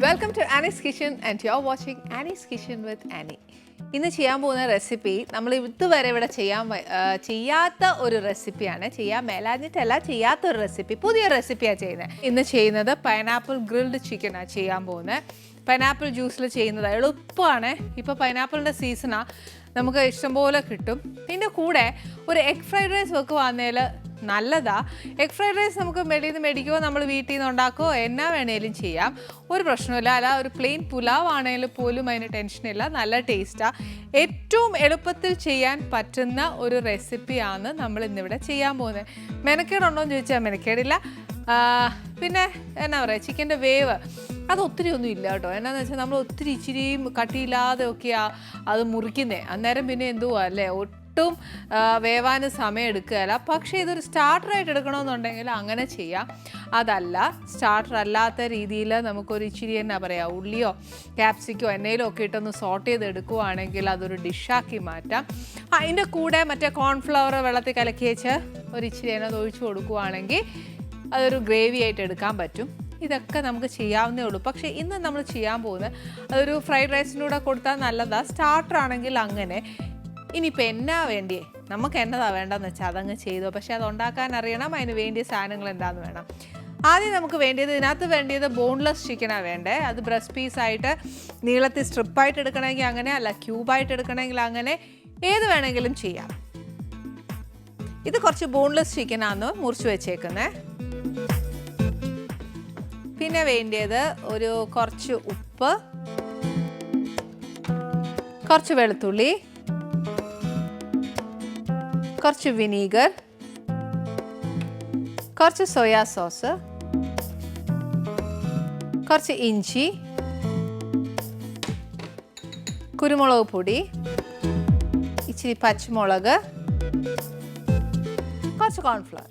Welcome to Annie's Kitchen and you're watching Annie's Kitchen with Annie. ഇന്ന് ചെയ്യാൻ പോകുന്ന recipe നമ്മൾ ഇതുവരെ ഇവിടെ ചെയ്യാത്ത ഒരു റെസിപ്പിയാണ്. ചെയ്യാൻ മേലാഞ്ഞിട്ടല്ല, ചെയ്യാത്ത ഒരു റെസിപ്പി, പുതിയ റെസിപ്പിയാണ് ചെയ്യുന്നത്. ഇന്ന് ചെയ്യുന്നത് പൈനാപ്പിൾ ഗ്രിൽഡ് ചിക്കനാണ് ചെയ്യാൻ പോകുന്നത്. പൈനാപ്പിൾ ജ്യൂസിൽ ചെയ്യുന്നത് എളുപ്പമാണ്. ഇപ്പോൾ പൈനാപ്പിളിൻ്റെ സീസണാണ്, നമുക്ക് ഇഷ്ടംപോലെ കിട്ടും. പിന്നെ കൂടെ ഒരു എഗ് ഫ്രൈഡ് റൈസ് വെക്കുവാന്നേൽ നല്ലതാ. എഗ് ഫ്രൈഡ് റൈസ് നമുക്ക് മേടിക്കുമോ, നമ്മൾ വീട്ടിൽ നിന്ന് ഉണ്ടാക്കുമോ, എന്നാ വേണേലും ചെയ്യാം, ഒരു പ്രശ്നമില്ല. അല്ല ഒരു പ്ലെയിൻ പുലാവ് ആണെങ്കിൽ പോലും അതിന് ടെൻഷനില്ല, നല്ല ടേസ്റ്റാണ്. ഏറ്റവും എളുപ്പത്തിൽ ചെയ്യാൻ പറ്റുന്ന ഒരു റെസിപ്പിയാണ് നമ്മൾ ഇന്നിവിടെ ചെയ്യാൻ പോകുന്നത്. മെനക്കേടുണ്ടോ എന്ന് ചോദിച്ചാൽ മെനക്കേടില്ല. പിന്നെ എന്നാ പറയുക, ചിക്കൻ്റെ വേവ് അത് ഒത്തിരി ഒന്നും ഇല്ല കേട്ടോ. എന്നാന്ന് വെച്ചാൽ നമ്മൾ ഒത്തിരി ഇച്ചിരി കട്ടിയില്ലാതെ ഒക്കെയാണ് അത് മുറിക്കുന്നത്. അന്നേരം പിന്നെ എന്തുവാ അല്ലേ, ഒട്ടും വേവാൻ സമയം എടുക്കുകയല്ല. പക്ഷേ ഇതൊരു സ്റ്റാർട്ടറായിട്ട് എടുക്കണമെന്നുണ്ടെങ്കിൽ അങ്ങനെ ചെയ്യാം. അതല്ല, സ്റ്റാർട്ടർ അല്ലാത്ത രീതിയിൽ നമുക്കൊരു ഇച്ചിരി എന്നാ പറയുക, ഉള്ളിയോ ക്യാപ്സിക്കോ എന്നേലും ഒക്കെ ഇട്ടൊന്ന് സോട്ട് ചെയ്ത് എടുക്കുവാണെങ്കിൽ അതൊരു ഡിഷാക്കി മാറ്റാം. അതിൻ്റെ കൂടെ മറ്റേ കോൺഫ്ലവർ വെള്ളത്തിൽ കലക്കി വെച്ച് ഒരു ഇച്ചിരി എണ്ണ ഒഴിച്ച് കൊടുക്കുവാണെങ്കിൽ അതൊരു ഗ്രേവി ആയിട്ട് എടുക്കാൻ പറ്റും. ഇതൊക്കെ നമുക്ക് ചെയ്യാവുന്നേ ഉള്ളൂ. പക്ഷേ ഇന്ന് നമ്മൾ ചെയ്യാൻ പോകുന്നത് അതൊരു ഫ്രൈഡ് റൈസിനൂടെ കൊടുത്താൽ നല്ലതാണ്. സ്റ്റാർട്ടർ ആണെങ്കിൽ അങ്ങനെ. ഇനിയിപ്പോൾ എന്നാ വേണ്ടിയേ, നമുക്ക് എന്നതാണ് വേണ്ടതെന്ന് വെച്ചാൽ അതങ്ങ് ചെയ്തോ. പക്ഷേ അത് ഉണ്ടാക്കാൻ അറിയണം, അതിന് വേണ്ടിയ സാധനങ്ങൾ എന്താണെന്ന് വേണം. ആദ്യം നമുക്ക് വേണ്ടിയത്, ഇതിനകത്ത് വേണ്ടിയത് ബോൺലെസ് ചിക്കനാണ് വേണ്ടേ. അത് ബ്രസ്റ്റ് പീസായിട്ട് നീളത്തിൽ സ്ട്രിപ്പായിട്ട് എടുക്കണമെങ്കിൽ അങ്ങനെ, അല്ല ക്യൂബായിട്ട് എടുക്കണമെങ്കിൽ അങ്ങനെ, ഏത് വേണമെങ്കിലും ചെയ്യാം. ഇത് കുറച്ച് ബോൺലെസ് ചിക്കനാണ് മുറിച്ച് വെച്ചേക്കുന്നത്. പിന്നെ വേണ്ടിയത് ഒരു കുറച്ച് ഉപ്പ്, കുറച്ച് വെളുത്തുള്ളി, കുറച്ച് വിനീഗർ, കുറച്ച് സോയാ സോസ്, കുറച്ച് ഇഞ്ചി, കുരുമുളക് പൊടി, ഇച്ചിരി പച്ചമുളക്, കുറച്ച് കോൺഫ്ലവർ.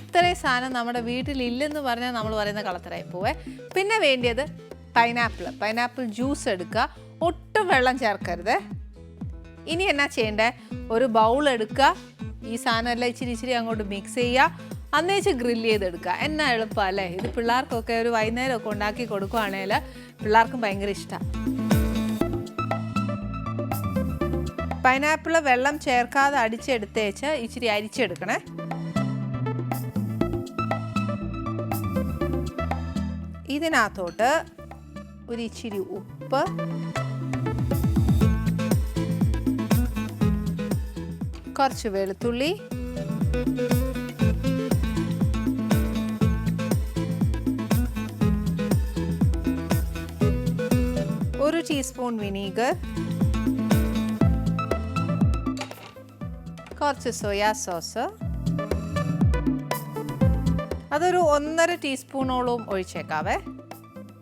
ഇത്രയും സാധനം നമ്മുടെ വീട്ടിലില്ലെന്ന് പറഞ്ഞാൽ നമ്മൾ പറയുന്ന കളത്തരായി പോവേ. പിന്നെ വേണ്ടിയത് പൈനാപ്പിൾ ജ്യൂസ് എടുക്കുക, ഒട്ടും വെള്ളം ചേർക്കരുത്. ഇനി എന്നാ ചെയ്യേണ്ടത്, ഒരു ബൗൾ എടുക്കുക, ഈ സാധനം എല്ലാം ഇച്ചിരി അങ്ങോട്ട് മിക്സ് ചെയ്യുക, അന്നേച്ച് ഗ്രില്ല് ചെയ്തെടുക്കുക. എന്നാ എളുപ്പമാണ് അല്ലേ. ഇത് പിള്ളേർക്കൊക്കെ ഒരു വൈകുന്നേരമൊക്കെ ഉണ്ടാക്കി കൊടുക്കുകയാണെങ്കിൽ പിള്ളേർക്കും ഭയങ്കര ഇഷ്ടമാണ്. പൈനാപ്പിൾ വെള്ളം ചേർക്കാതെ അടിച്ചെടുത്തേച്ച് ഇച്ചിരി അരിച്ചെടുക്കണേ. ഇതിനകത്തോട്ട് ഒരു ഇച്ചിരി ഉപ്പ്, കുറച്ച് വെളുത്തുള്ളി, ഒരു ടീസ്പൂൺ വിനീഗർ, കുറച്ച് സോയാ സോസ്, അതൊരു 1.5 ടീസ്പൂണോളം ഒഴിച്ചേക്കാവേ.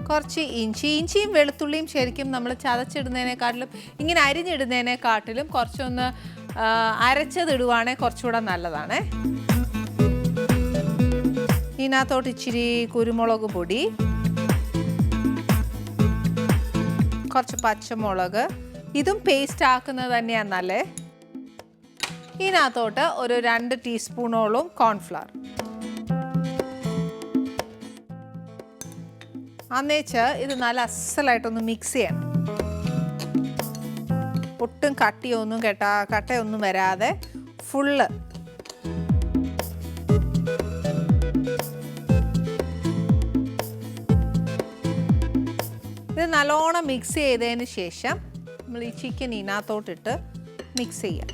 കുറച്ച് ഇഞ്ചിയും വെളുത്തുള്ളിയും ശരിക്കും നമ്മൾ ചതച്ചിടുന്നതിനെക്കാട്ടിലും ഇങ്ങനെ അരിഞ്ഞിടുന്നതിനെക്കാട്ടിലും കുറച്ചൊന്ന് അരച്ചതിടുവാണെങ്കിൽ കുറച്ചുകൂടെ നല്ലതാണ്. ഇതിനകത്തോട്ട് ഇച്ചിരി കുരുമുളക് പൊടി, കുറച്ച് പച്ചമുളക്, ഇതും പേസ്റ്റ് ആക്കുന്നത് തന്നെയാണ് നല്ലത്. ഇതിനകത്തോട്ട് ഒരു 2 ടീസ്പൂണോളം കോൺഫ്ലവർ. അന്നേച്ച് ഇത് നല്ല അസലായിട്ടൊന്ന് മിക്സ് ചെയ്യണം. ഒട്ടും കട്ടയൊന്നും വരാതെ ഫുള്ള്. ഇത് നല്ലോണം മിക്സ് ചെയ്തതിന് ശേഷം നമ്മൾ ഈ ചിക്കൻ ഇതിനകത്തോട്ടിട്ട് മിക്സ് ചെയ്യാം.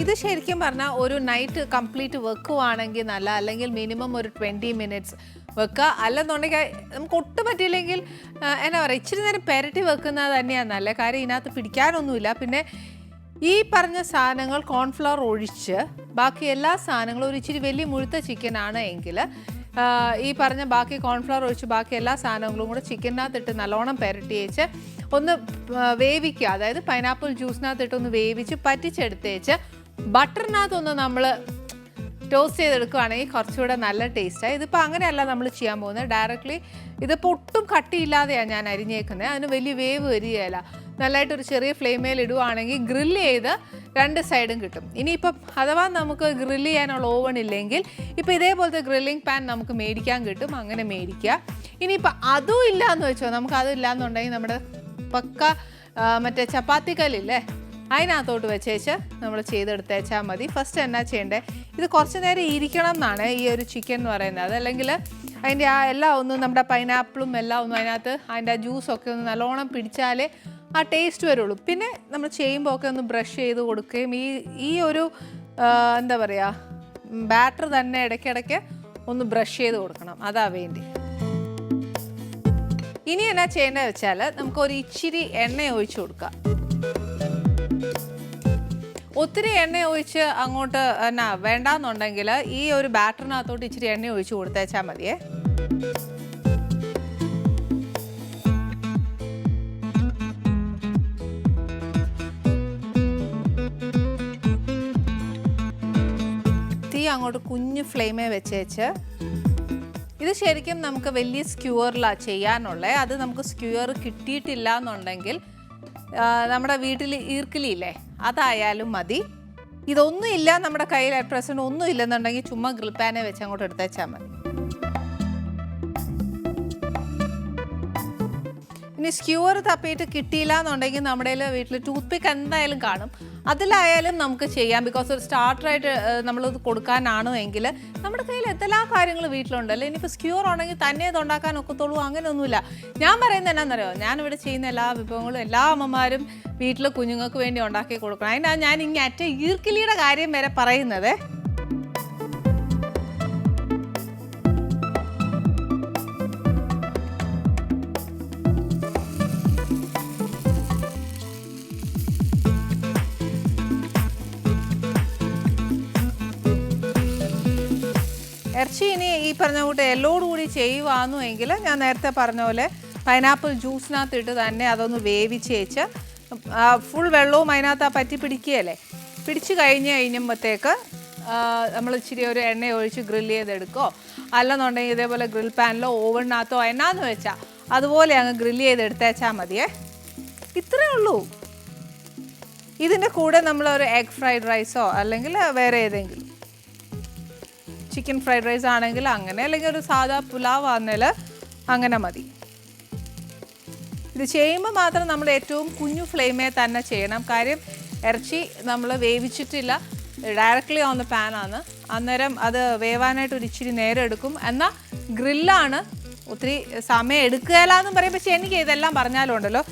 ഇത് ശരിക്കും പറഞ്ഞാൽ ഒരു നൈറ്റ് കംപ്ലീറ്റ് വെക്കുവാണെങ്കിൽ നല്ല, അല്ലെങ്കിൽ മിനിമം ഒരു 20 മിനിറ്റ്സ് വെക്കുക. അല്ലെന്നുണ്ടെങ്കിൽ നമുക്ക് ഒട്ടും പറ്റിയില്ലെങ്കിൽ എന്നാ പറയുക, ഇച്ചിരി നേരം പെരട്ടി വെക്കുന്നത് തന്നെയാണ് നല്ല കാര്യം. ഇതിനകത്ത് പിടിക്കാനൊന്നുമില്ല. പിന്നെ ഈ പറഞ്ഞ സാധനങ്ങൾ കോൺഫ്ലവർ ഒഴിച്ച് ബാക്കി എല്ലാ സാധനങ്ങളും, ഒരു ഇച്ചിരി വലിയ മുഴുത്ത ചിക്കനാണ് എങ്കിൽ ഈ പറഞ്ഞ ബാക്കി കോൺഫ്ലവർ ഒഴിച്ച് ബാക്കി എല്ലാ സാധനങ്ങളും കൂടെ ചിക്കനകത്തിട്ട് നല്ലോണം പെരട്ടി വെച്ച് ഒന്ന് വേവിക്കുക. അതായത് പൈനാപ്പിൾ ജ്യൂസിനകത്തിട്ടൊന്ന് വേവിച്ച് പറ്റിച്ചെടുത്തേച്ച് ബട്ടറിനകത്തൊന്ന് നമ്മൾ ടോസ്റ്റ് ചെയ്തെടുക്കുകയാണെങ്കിൽ കുറച്ചുകൂടെ നല്ല ടേസ്റ്റാണ്. ഇതിപ്പോൾ അങ്ങനെയല്ല നമ്മൾ ചെയ്യാൻ പോകുന്നത്. ഡയറക്റ്റ്ലി ഇതിപ്പോൾ ഒട്ടും കട്ടിയില്ലാതെയാണ് ഞാൻ അരിഞ്ഞേക്കുന്നത്. അതിന് വലിയ വേവ് വരികയില്ല. നല്ലതായിട്ടൊരു ചെറിയ ഫ്ലെയിമേൽ ഇടുവാണെങ്കിൽ ഗ്രില്ല് ചെയ്ത് 2 സൈഡും കിട്ടും. ഇനിയിപ്പം അഥവാ നമുക്ക് ഗ്രില്ല് ചെയ്യാനുള്ള ഓവൺ ഇല്ലെങ്കിൽ ഇപ്പോൾ ഇതേപോലത്തെ ഗ്രില്ലിംഗ് പാൻ നമുക്ക് മേടിക്കാൻ കിട്ടും. അങ്ങനെ മേടിക്കുക. ഇനിയിപ്പോൾ അതും ഇല്ല എന്ന് വെച്ചോ, നമുക്ക് അതും ഇല്ലയെന്നുണ്ടെങ്കിൽ നമ്മുടെ പക്ക മറ്റേ ചപ്പാത്തി കല്ലില്ലേ, അതിനകത്തോട്ട് വെച്ചേച്ച് നമ്മൾ ചെയ്തെടുത്തേച്ചാൽ മതി. ഫസ്റ്റ് എന്നാ ചെയ്യേണ്ടത്, ഇത് കുറച്ച് നേരം ഇരിക്കണം എന്നാണ് ഈ ഒരു ചിക്കൻ എന്ന് പറയുന്നത്. അതല്ലെങ്കിൽ അതിൻ്റെ ആ എല്ലാം ഒന്ന് നമ്മുടെ പൈനാപ്പിളും എല്ലാം ഒന്നും അതിനകത്ത് അതിൻ്റെ ആ ജ്യൂസൊക്കെ ഒന്ന് നല്ലോണം പിടിച്ചാലേ ആ ടേസ്റ്റ് വരുള്ളൂ. പിന്നെ നമ്മൾ ചെയ്യുമ്പോൾ ഒക്കെ ഒന്ന് ബ്രഷ് ചെയ്ത് കൊടുക്കുകയും ഈ ഒരു എന്താ പറയുക ബാറ്റർ തന്നെ ഇടയ്ക്കിടയ്ക്ക് ഒന്ന് ബ്രഷ് ചെയ്ത് കൊടുക്കണം. അതാ വേണ്ടി. ഇനി എന്നാ ചെയ്യേണ്ടത് വെച്ചാൽ നമുക്കൊരു ഇച്ചിരി എണ്ണ ഒഴിച്ചു കൊടുക്കാം. ഒത്തിരി എണ്ണ ഒഴിച്ച് അങ്ങോട്ട് എന്നാ വേണ്ടാന്നുണ്ടെങ്കിൽ ഈ ഒരു ബാറ്ററിനകത്തോട്ട് ഇച്ചിരി എണ്ണ ഒഴിച്ച് കൊടുത്തേച്ചാൽ മതിയേ. തീ അങ്ങോട്ട് കുഞ്ഞു ഫ്ലെയിമേ വെച്ചേച്ച് ഇത് ശരിക്കും നമുക്ക് വലിയ സ്ക്യൂവറിലാണ് ചെയ്യാനുള്ളത്. അത് നമുക്ക് സ്ക്യൂവർ കിട്ടിയിട്ടില്ല എന്നുണ്ടെങ്കിൽ നമ്മുടെ വീട്ടിൽ ഈർക്കിലില്ലേ, അതായാലും മതി. ഇതൊന്നും ഇല്ല നമ്മുടെ കയ്യിൽ അറ്റ് പ്രസൻറ്റ് ഒന്നും ഇല്ലെന്നുണ്ടെങ്കിൽ ചുമ്മാ ഗ്രിൽ പാനെ വെച്ച് അങ്ങോട്ട് എടുത്തേച്ചാൽ മതി. ഇനി സ്ക്യൂവർ തപ്പിയിട്ട് കിട്ടിയില്ല എന്നുണ്ടെങ്കിൽ നമ്മുടെ വീട്ടിൽ ടൂത്ത് പിക്ക് എന്തായാലും കാണും, അതിലായാലും നമുക്ക് ചെയ്യാം. ബിക്കോസ് ഒരു സ്റ്റാർട്ടറായിട്ട് നമ്മളത് കൊടുക്കാനാണ് എങ്കിൽ നമ്മുടെ കയ്യിൽ എന്തെല്ലാം കാര്യങ്ങൾ വീട്ടിലുണ്ടല്ലോ. ഇനിയിപ്പോൾ സ്ക്യൂർ ഉണ്ടെങ്കിൽ തന്നെ ഇത് ഉണ്ടാക്കാൻ ഒക്കത്തുള്ളൂ, അങ്ങനെയൊന്നുമില്ല. ഞാൻ പറയുന്നത് എന്നാണെന്നറിയോ, ഞാനിവിടെ ചെയ്യുന്ന എല്ലാ വിഭവങ്ങളും എല്ലാ അമ്മമാരും വീട്ടിൽ കുഞ്ഞുങ്ങൾക്ക് വേണ്ടി ഉണ്ടാക്കി കൊടുക്കണം. അതിനാണ് ഞാൻ ഇങ്ങേറ്റ ഈർക്കിലിയുടെ കാര്യം വരെ പറയുന്നത്. ഇറച്ചി ഇനി ഈ പറഞ്ഞ കൂട്ട് എല്ലോടുകൂടി ചെയ്യുവാന്നു എങ്കിൽ ഞാൻ നേരത്തെ പറഞ്ഞ പോലെ പൈനാപ്പിൾ ജ്യൂസിനകത്തിട്ട് തന്നെ അതൊന്ന് വേവിച്ചേച്ച് ഫുൾ വെള്ളവും അതിനകത്ത് പറ്റി പിടിക്കുകയല്ലേ, പിടിച്ച് കഴിയുമ്പോഴത്തേക്ക് നമ്മൾ ഇച്ചിരി ഒരു എണ്ണ ഒഴിച്ച് ഗ്രില്ല് ചെയ്തെടുക്കോ, അല്ലെന്നുണ്ടെങ്കിൽ ഇതേപോലെ ഗ്രിൽ പാനിലോ ഓവണിനകത്തോ എന്നാന്ന് വെച്ചാൽ അതുപോലെ അങ്ങ് ഗ്രില്ല് ചെയ്തെടുത്തേച്ചാൽ മതിയേ. ഇത്രയേ ഉള്ളൂ. ഇതിൻ്റെ കൂടെ നമ്മളൊരു എഗ് ഫ്രൈഡ് റൈസോ അല്ലെങ്കിൽ വേറെ ഏതെങ്കിലും ചിക്കൻ ഫ്രൈഡ് റൈസ് ആണെങ്കിൽ അങ്ങനെ, അല്ലെങ്കിൽ ഒരു സാധാ പുലാവ് ആണെങ്കിൽ അങ്ങനെ മതി. ഇത് ചെയ്യുമ്പോൾ മാത്രം നമ്മൾ ഏറ്റവും കുഞ്ഞു ഫ്ലെയിമേ തന്നെ ചെയ്യണം. കാര്യം ഇറച്ചി നമ്മൾ വേവിച്ചിട്ടില്ല, ഡയറക്റ്റ്ലി ഓൺ ദ പാനാണ്. അന്നേരം അത് വേവാനായിട്ട് ഒരു ഇച്ചിരി നേരം എടുക്കും. എന്നാൽ ഗ്രില്ലാണ്, ഒത്തിരി സമയം എടുക്കുകയില്ല എന്നും പറയും. പക്ഷേ എനിക്ക് ഇതെല്ലാം പറഞ്ഞാലും ഉണ്ടല്ലോ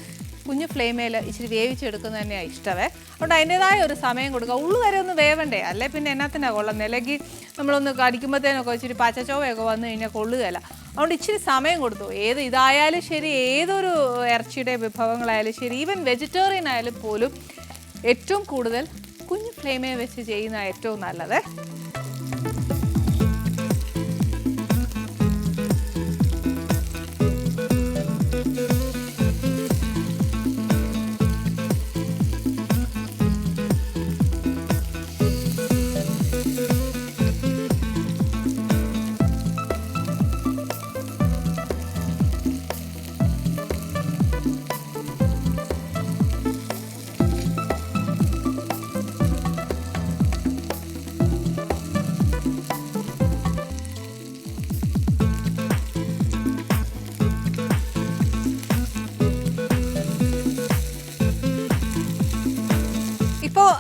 കുഞ്ഞു ഫ്ലെയിമേൽ ഇച്ചിരി വേവിച്ചെടുക്കുന്നത് തന്നെയാണ് ഇഷ്ടമേ. അതുകൊണ്ട് അതിൻ്റെതായ ഒരു സമയം കൊടുക്കുക. ഉള്ളു വരെ ഒന്ന് വേവണ്ടേ, അല്ലേ പിന്നെ എന്നാത്തിനാണ് കൊള്ളുന്നത്. അല്ലെങ്കിൽ നമ്മളൊന്ന് കടിക്കുമ്പോഴത്തേനൊക്കെ ഇച്ചിരി പച്ചച്ചോവയൊക്കെ വന്നു കഴിഞ്ഞാൽ കൊള്ളുകയില്ല. അതുകൊണ്ട് ഇച്ചിരി സമയം കൊടുത്തു. ഇതായാലും ശരി, ഏതൊരു ഇറച്ചിയുടെ വിഭവങ്ങളായാലും ശരി, ഈവൻ വെജിറ്റേറിയൻ ആയാലും പോലും ഏറ്റവും കൂടുതൽ കുഞ്ഞു ഫ്ലെയിമേ വെച്ച് ചെയ്യുന്ന ഏറ്റവും നല്ലത്.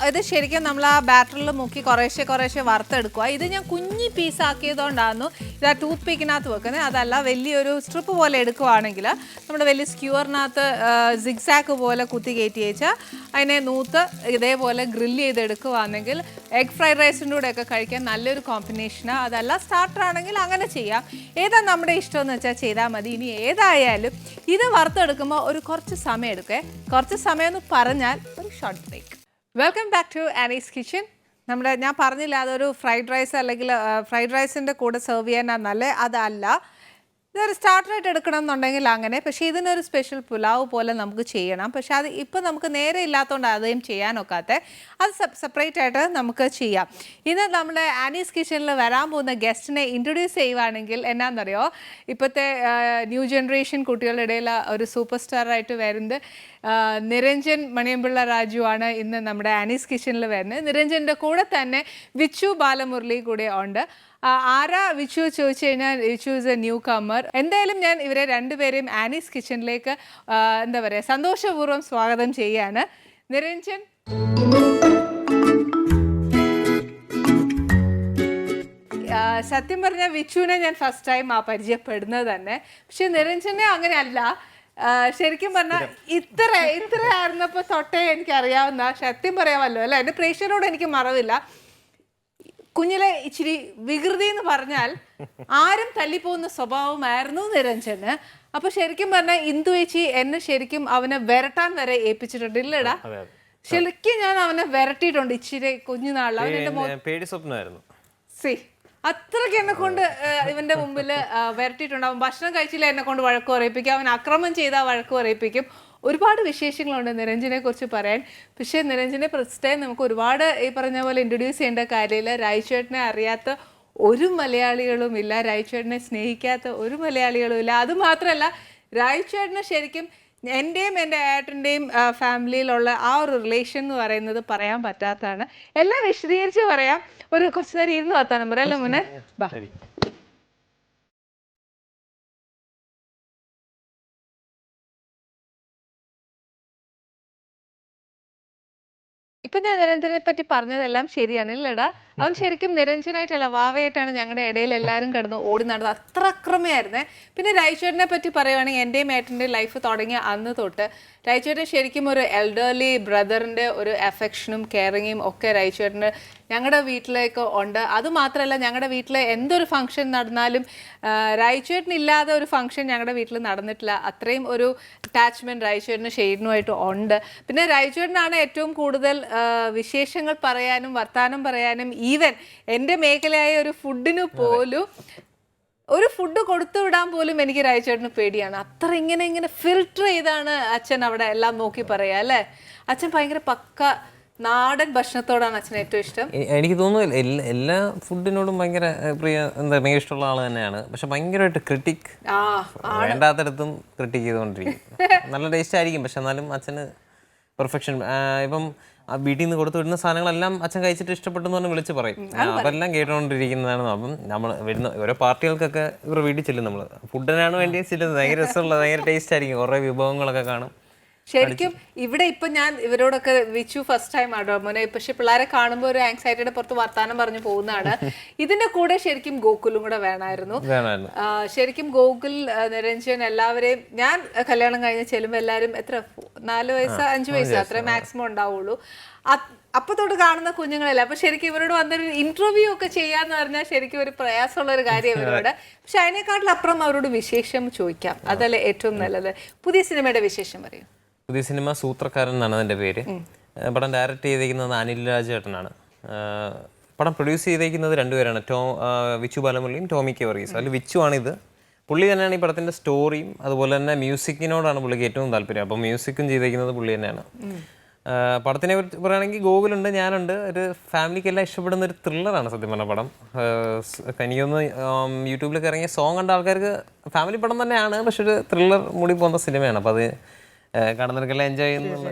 ഇത് ശരിക്കും നമ്മൾ ആ ബാറ്ററിൽ മുക്കി കുറേശ്ശെ വറുത്തെടുക്കുക. ഇത് ഞാൻ കുഞ്ഞി പീസാക്കിയതുകൊണ്ടായിരുന്നു ഇത് ആ ടൂത്ത് പീക്കിനകത്ത് വെക്കുന്നത്. അതല്ല വലിയൊരു സ്ട്രിപ്പ് പോലെ എടുക്കുവാണെങ്കിൽ നമ്മുടെ വലിയ സ്ക്യൂറിനകത്ത് സിഗ്സാക്ക് പോലെ കുത്തി കയറ്റി വെച്ചാൽ അതിനെ നൂത്ത് ഇതേപോലെ ഗ്രില്ല് ചെയ്തെടുക്കുകയാണെങ്കിൽ എഗ് ഫ്രൈഡ് റൈസിൻ്റെ കൂടെയൊക്കെ കഴിക്കാൻ നല്ലൊരു കോമ്പിനേഷനാണ്. അതല്ല സ്റ്റാർട്ടർ ആണെങ്കിൽ അങ്ങനെ ചെയ്യാം. ഏതാ നമ്മുടെ ഇഷ്ടമെന്ന് വെച്ചാൽ ചെയ്താൽ മതി. ഇനി ഏതായാലും ഇത് വറുത്തെടുക്കുമ്പോൾ ഒരു കുറച്ച് സമയം എടുക്കേ. കുറച്ച് സമയം എന്ന് പറഞ്ഞാൽ ഒരു short break. Welcome back to Annie's kitchen. ഞാൻ പറഞ്ഞില്ല അതൊരു ഫ്രൈഡ് റൈസ് അല്ലെങ്കിൽ ഫ്രൈഡ് റൈസിൻ്റെ കൂടെ സെർവ് ചെയ്യാനാണ് നല്ലത്. അതല്ല, ഇതൊരു സ്റ്റാർട്ടറായിട്ട് എടുക്കണം എന്നുണ്ടെങ്കിൽ അങ്ങനെ, പക്ഷേ ഇതിനൊരു സ്പെഷ്യൽ പുലാവ് പോലെ നമുക്ക് ചെയ്യണം. പക്ഷെ അത് ഇപ്പം നമുക്ക് നേരെ ഇല്ലാത്തതുകൊണ്ട് അதையும் ചെയ്യാനൊക്കാത്ത, അത് സെപ്പറേറ്റ് ആയിട്ട് നമുക്ക് ചെയ്യാം. ഇന്ന് നമ്മുടെ ആനീസ് കിച്ചണിൽ വരാൻ പോകുന്ന ഗസ്റ്റിനെ ഇൻട്രൊഡ്യൂസ് ചെയ്യുവാണെങ്കിൽ എന്നാന്നറിയോ, ഇപ്പോഴത്തെ ന്യൂ ജനറേഷൻ കുട്ടികളുടെ ഇടയിൽ ഒരു സൂപ്പർ സ്റ്റാറായിട്ട് വരുന്നത് നിരഞ്ജൻ മണിയമ്പിള്ള രാജു ആണ് ഇന്ന് നമ്മുടെ ആനീസ് കിച്ചണിൽ വരുന്നത്. നിരഞ്ജൻ്റെ കൂടെ തന്നെ വിച്ചു ബാലമുരളി കൂടെ ഉണ്ട്. ആരാ വിച്ചു ചോദിച്ചു കഴിഞ്ഞാൽ വിച്ചു ഇസ് എ ന്യൂ കമ്മർ. എന്തായാലും ഞാൻ ഇവരെ രണ്ടുപേരെയും ആനീസ് കിച്ചണിലേക്ക് എന്താ പറയുക സന്തോഷപൂർവ്വം സ്വാഗതം ചെയ്യാണ്. നിരഞ്ജൻ, സത്യം പറഞ്ഞാൽ വിച്ചുവിനെ ഞാൻ ഫസ്റ്റ് ടൈം പരിചയപ്പെടുന്നത് തന്നെ. പക്ഷെ നിരഞ്ജനെ അങ്ങനെയല്ല. ശരിക്കും പറഞ്ഞാൽ ഇത്ര ആയിരുന്നപ്പോൾ തൊട്ടേ എനിക്കറിയാവുന്ന, സത്യം പറയാമല്ലോ അല്ലേ, എൻ്റെ പ്രേക്ഷകരോട് എനിക്ക് മറവില്ല. കുഞ്ഞിലെ ഇച്ചിരി വികൃതി എന്ന് പറഞ്ഞാൽ ആരും തല്ലിപ്പോകുന്ന സ്വഭാവമായിരുന്നു നിരഞ്ജന്. അപ്പൊ ശരിക്കും പറഞ്ഞാൽ ഇന്ദു ചേച്ചി എന്നെ ശരിക്കും അവനെ വിരട്ടാൻ വരെ ഏൽപ്പിച്ചിട്ടുണ്ട്, ഇല്ലടാ? ശരിക്കും ഞാൻ അവനെ വിരട്ടിയിട്ടുണ്ട് ഇച്ചിരി കുഞ്ഞുനാളിൽ. അവൻ സി അത്രയ്ക്ക് എന്നെ കൊണ്ട് ഇവന്റെ മുമ്പിൽ വിരട്ടിയിട്ടുണ്ട്. അവൻ ഭക്ഷണം കഴിച്ചില്ല എന്നെ കൊണ്ട് വഴക്ക് പറയിപ്പിക്കും, അവൻ അക്രമം ചെയ്താൽ വഴക്ക് പറയിപ്പിക്കും. ഒരുപാട് വിശേഷങ്ങളുണ്ട് നിരഞ്ജനെ കുറിച്ച് പറയാൻ. പക്ഷേ നിരഞ്ജനെ പ്രത്യേകം നമുക്ക് ഒരുപാട് ഈ പറഞ്ഞ പോലെ ഇൻട്രൊഡ്യൂസ് ചെയ്യേണ്ട കാര്യമില്ല. രായ്ചേട്ടനെ അറിയാത്ത ഒരു മലയാളികളും ഇല്ല, രായ്ചേട്ടനെ സ്നേഹിക്കാത്ത ഒരു മലയാളികളും ഇല്ല. അതുമാത്രമല്ല, രായ്ചേട്ടനെ ശരിക്കും എൻ്റെയും എൻ്റെ ഏട്ടൻ്റെയും ഫാമിലിയിലുള്ള ആ ഒരു റിലേഷൻ എന്ന് പറയുന്നത് പറയാൻ പറ്റാത്തതാണ്. എല്ലാം വിശദീകരിച്ച് പറയാം. ഒരു കുറച്ച് നേരം ഇരുന്ന് വർത്താനം പറയാം അല്ലേ മുന്നേ? ബാ. ഇപ്പൊ ഞാൻ നിരഞ്ജനെ പറ്റി പറഞ്ഞതെല്ലാം ശരിയാണ്, ഇല്ലടാ? അവൻ ശരിക്കും നിരഞ്ജനായിട്ടല്ല, വാവയായിട്ടാണ് ഞങ്ങളുടെ ഇടയിൽ എല്ലാവരും കിടന്ന് ഓടി നടന്നത്. അത്ര അക്രമയായിരുന്നേ. പിന്നെ രായ്ചേട്ടനെ പറ്റി പറയുവാണെങ്കിൽ എൻ്റെയും ഏട്ടൻ്റെയും ലൈഫ് തുടങ്ങിയ അന്ന് തൊട്ട് രായ്ചേട്ടൻ ശരിക്കും ഒരു എൽഡർലി ബ്രദറിൻ്റെ ഒരു അഫെക്ഷനും കെയറിങ്ങും ഒക്കെ രായ്ചേട്ടന് ഞങ്ങളുടെ വീട്ടിലേക്ക് ഉണ്ട്. അതുമാത്രമല്ല, ഞങ്ങളുടെ വീട്ടിൽ എന്തൊരു ഫംഗ്ഷൻ നടന്നാലും രായ്ചേട്ടൻ ഇല്ലാതെ ഒരു ഫംഗ്ഷൻ ഞങ്ങളുടെ വീട്ടിൽ നടന്നിട്ടില്ല. അത്രയും ഒരു അറ്റാച്ച്മെൻറ്റ് രായ്ചേട്ടന് ഷെയ്ഡിനുമായിട്ട് ഉണ്ട്. പിന്നെ രായ്ചേട്ടനാണ് ഏറ്റവും കൂടുതൽ വിശേഷങ്ങൾ പറയാനും വർത്താനം പറയാനും. ഈവൻ എൻ്റെ മേഖലയായ ഒരു ഫുഡിന് പോലും, ഒരു ഫുഡ് കൊടുത്തു വിടാൻ പോലും എനിക്ക് രായ്ചേട്ടന് പേടിയാണ്. അത്ര ഇങ്ങനെ ഫിൽട്ടർ ചെയ്താണ് അച്ഛൻ അവിടെ എല്ലാം നോക്കി പറയാ അല്ലേ? അച്ഛൻ ഭയങ്കര പക്ക നാടൻ ഭക്ഷണത്തോടാണ് അച്ഛൻ ഏറ്റവും ഇഷ്ടം. എനിക്ക് തോന്നുന്നു എല്ലാ ഫുഡിനോടും ഭയങ്കര ഭയങ്കര ഇഷ്ടമുള്ള ആൾ തന്നെയാണ്. പക്ഷെ ഭയങ്കരമായിട്ട് ക്രിട്ടിക്, വേണ്ടാത്തടത്തും ക്രിട്ടിക് ചെയ്തുകൊണ്ടിരിക്കും. നല്ല ടേസ്റ്റ് ആയിരിക്കും, പക്ഷെ എന്നാലും അച്ഛന് പെർഫെക്ഷൻ. ഇപ്പം വീട്ടിൽ നിന്ന് കൊടുത്തു വിടുന്ന സാധനങ്ങളെല്ലാം അച്ഛൻ കഴിച്ചിട്ട് ഇഷ്ടപ്പെട്ടെന്ന് പറഞ്ഞ് വിളിച്ച് പറയും. അതെല്ലാം കേട്ടുകൊണ്ടിരിക്കുന്നതാണ്. അപ്പം നമ്മൾ വരുന്ന ഓരോ പാർട്ടികൾക്കൊക്കെ ഇവരുടെ വീട്ടിൽ ചെല്ലും. നമ്മൾ ഫുഡിനാണ് വേണ്ടി ചെല്ലുന്നത്. ഭയങ്കര രസമുള്ള ഭയങ്കര ടേസ്റ്റ് ആയിരിക്കും. കുറേ വിഭവങ്ങളൊക്കെ കാണും. ശരിക്കും ഇവിടെ ഇപ്പൊ ഞാൻ ഇവരോടൊക്കെ വിച്ചു ഫസ്റ്റ് ടൈം ആണോ മോനെ, പക്ഷെ പിള്ളേരെ കാണുമ്പോൾ ഒരു ആങ്സൈറ്റിയുടെ പുറത്ത് വർത്താനം പറഞ്ഞു പോകുന്നതാണ്. ഇതിന്റെ കൂടെ ശരിക്കും ഗോകുലും കൂടെ വേണമായിരുന്നു. ശരിക്കും ഗോകുൽ, നിരഞ്ജൻ എല്ലാവരെയും ഞാൻ കല്യാണം കഴിഞ്ഞ് ചെല്ലുമ്പോൾ എല്ലാവരും എത്ര 4 വയസ്സ് 5 വയസ്സ് അത്രേ മാക്സിമം ഉണ്ടാവുള്ളൂ. അപ്പൊ തൊട്ട് കാണുന്ന കുഞ്ഞുങ്ങളല്ല. അപ്പൊ ശരിക്കും ഇവരോട് വന്നൊരു ഇന്റർവ്യൂ ഒക്കെ ചെയ്യാന്ന് പറഞ്ഞാൽ ശരിക്കും ഒരു പ്രയാസമുള്ള ഒരു കാര്യം ഇവരോട്. പക്ഷെ അതിനേക്കാട്ടിലപ്പുറം അവരോട് വിശേഷം ചോദിക്കാം, അതല്ലേ ഏറ്റവും നല്ലത്. പുതിയ സിനിമയുടെ വിശേഷം പറയും. പുതിയ സിനിമ സൂത്രക്കാരൻ എന്നാണ് അതിൻ്റെ പേര്. പടം ഡയറക്റ്റ് ചെയ്തേക്കുന്നത് അനിൽ രാജേട്ടനാണ്. പടം പ്രൊഡ്യൂസ് ചെയ്തേക്കുന്നത് 2 പേരാണ്, വിച്ചു ബാലമുരളിയും ടോമി കെ വർഗീസ്. അതിൽ വിച്ചു ആണിത്. പുള്ളി തന്നെയാണ് ഈ പടത്തിൻ്റെ സ്റ്റോറിയും അതുപോലെ തന്നെ മ്യൂസിക്കിനോടാണ് പുള്ളിക്ക് ഏറ്റവും താല്പര്യം. അപ്പം മ്യൂസിക്കും ചെയ്തേക്കുന്നത് പുള്ളി തന്നെയാണ്. പടത്തിനെ കുറിച്ച് പറയുകയാണെങ്കിൽ ഗോകുലുണ്ട്, ഞാനുണ്ട്. ഒരു ഫാമിലിക്കെല്ലാം ഇഷ്ടപ്പെടുന്ന ഒരു ത്രില്ലറാണ് സത്യം പറഞ്ഞ പടം. എനിക്കൊന്ന് യൂട്യൂബിലൊക്കെ ഇറങ്ങിയ സോങ് കണ്ട ആൾക്കാർക്ക് ഫാമിലി പടം തന്നെയാണ്, പക്ഷെ ഒരു ത്രില്ലർ മൂടി പോകുന്ന സിനിമയാണ്. അപ്പോൾ അത് കാണുന്നവർക്കെല്ലാം എൻജോയ് ചെയ്യുന്നത്.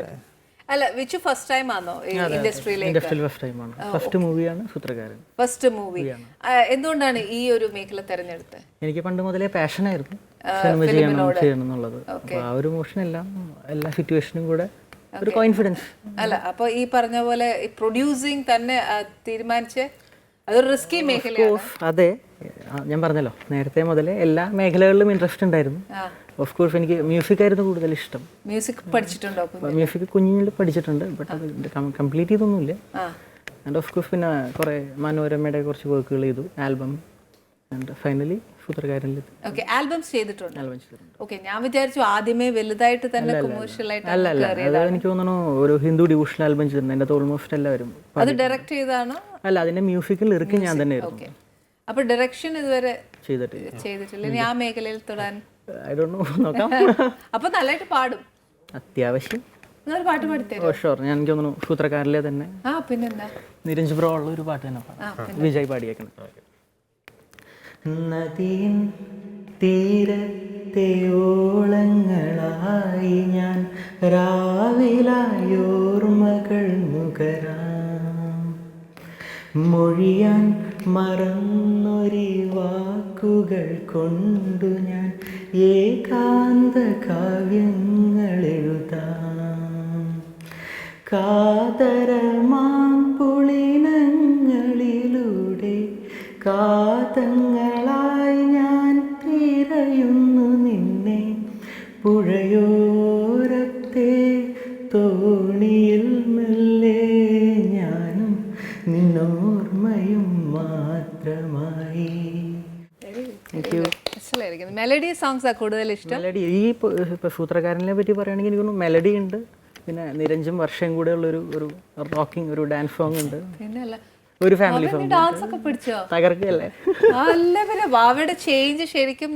അല്ല, വിച്ചു ഫസ്റ്റ് ടൈം ആണോ ഇൻഡസ്ട്രിയിലേക്ക്? ഫസ്റ്റ് മൂവിയാണ് സൂത്രക്കാരൻ. First movie. എന്തുകൊണ്ടാണ് ഈ ഒരു മേഖല തെരഞ്ഞെടുത്തത്? എനിക്ക് പണ്ട് മുതലേ പാഷനായിരുന്നു സിനിമ ചെയ്യണം എന്നുള്ളത്. അപ്പോൾ ആ ഒരു മോഷൻ എല്ലാ സിറ്റുവേഷനും കൂടെ ഒരു കോൺഫിഡൻസ്. അല്ല, അപ്പൊ ഈ പറഞ്ഞ പോലെ പ്രൊഡ്യൂസിങ് തന്നെ തീരുമാനിച്ച് അതൊരു റിസ്കി മേഖലയാണ്. അതെ, ഞാൻ പറഞ്ഞല്ലോ നേരത്തെ മുതലേ എല്ലാ മേഖലകളിലും ഇൻട്രസ്റ്റ് ഉണ്ടായിരുന്നു. ഓഫ് കോഴ്സ് എനിക്ക് മ്യൂസിക് ആയിരുന്നു കൂടുതൽ ഇഷ്ടം. മ്യൂസിക് പഠിച്ചിട്ടുണ്ടോ? മ്യൂസിക് കുഞ്ഞിൽ പഠിച്ചിട്ടുണ്ട്, ബട്ട് അത് കംപ്ലീറ്റ് ചെയ്തൊന്നുമില്ല. ആൻഡ് ഓഫ് കോഴ്സ് പിന്നെ കുറേ മനോരമയുടെ കുറച്ച് വർക്കുകൾ ചെയ്തു, ആൽബം. ആൻഡ് ഫൈനലി സൂത്രക്കാരനിൽ. ഓക്കെ, ആൽബംസ് ചെയ്തിട്ടുണ്ട്. ഓക്കെ, ഞാൻ വിചാരിച്ചു ആദ്യമേ വലുതായിട്ട് തന്നെ കൊമേഴ്ഷ്യൽ ആയിട്ട്. അല്ല, അത് എനിക്ക് തോന്നുന്നു ഒരു ഹിന്ദു ഡിവോഷണൽ ആൽബം ചെയ്തിട്ടുണ്ട്. എൻ്റെ ഓൾമോസ്റ്റ് എല്ലാവരും. അത് ഡയറക്റ്റ് ചെയ്താണോ? അല്ല, അതിന്റെ മ്യൂസിക്കൽ ലിറിക്ക് ഞാൻ തന്നെ ആയിരുന്നു. അപ്പൊ ഡയറക്ഷൻ ഇതുവരെ ചെയ്തിട്ടില്ല. ഇനി ആ മേഖലയിൽ തൊടാൻ ഐ ഡോണ്ട് നോ, നോക്കാം. അപ്പൊ നല്ലതായിട്ട് പാടും. അത്യാവശ്യം ഒരു പാട്ട് പാടിത്തരും. ഷുവർ. ഞാൻ എനിക്ക് തോന്നുന്നു സൂത്രക്കാരിലെ തന്നെ പിന്നെന്താ നിരഞ്ജ് ബ്രോ ഉള്ള ഒരു പാട്ട് തന്നെ പാടാം. വിജയ് പാടിയേക്കണം. നദിയിൻ തീരത്തെ ഓളങ്ങളായി ഞാൻ രാവിലായോർമകൾ നുകരാം. മൊഴിയാൻ മറന്നൊരു വാക്കുകൾ കൊണ്ടു ഞാൻ ഏകാന്ത കാവ്യങ്ങൾ എഴുതാം. കാതരമാം പുളിനങ്ങളിലൂടെ കാതങ്ങളായി ഞാൻ തിരയുന്നു നിന്നെ. പുഴയോരത്തെ തോണിയിൽ മെല്ലെ ഞാനും നിന്നോർമ്മയും മാത്രമായി. മെലഡി സോങ്സ് കൂടുതൽ ഇഷ്ടം. മെലഡി ഈ ഇപ്പോൾ സൂത്രക്കാരനെ പറ്റി പറയുകയാണെങ്കിൽ എനിക്ക് തോന്നുന്നു മെലഡി ഉണ്ട്, പിന്നെ നിരഞ്ജും വർഷം കൂടെ ഉള്ളൊരു ഒരു റോക്കിംഗ് ഒരു ഡാൻസ് സോങ് ഉണ്ട്, ഒരു ഫാമിലി സോങ്. ഡാൻസ് ഒക്കെ പിടിച്ചോ? തകർക്കല്ലേ. അല്ല പിന്നെ വാവയുടെ ചേഞ്ച് ശരിക്കും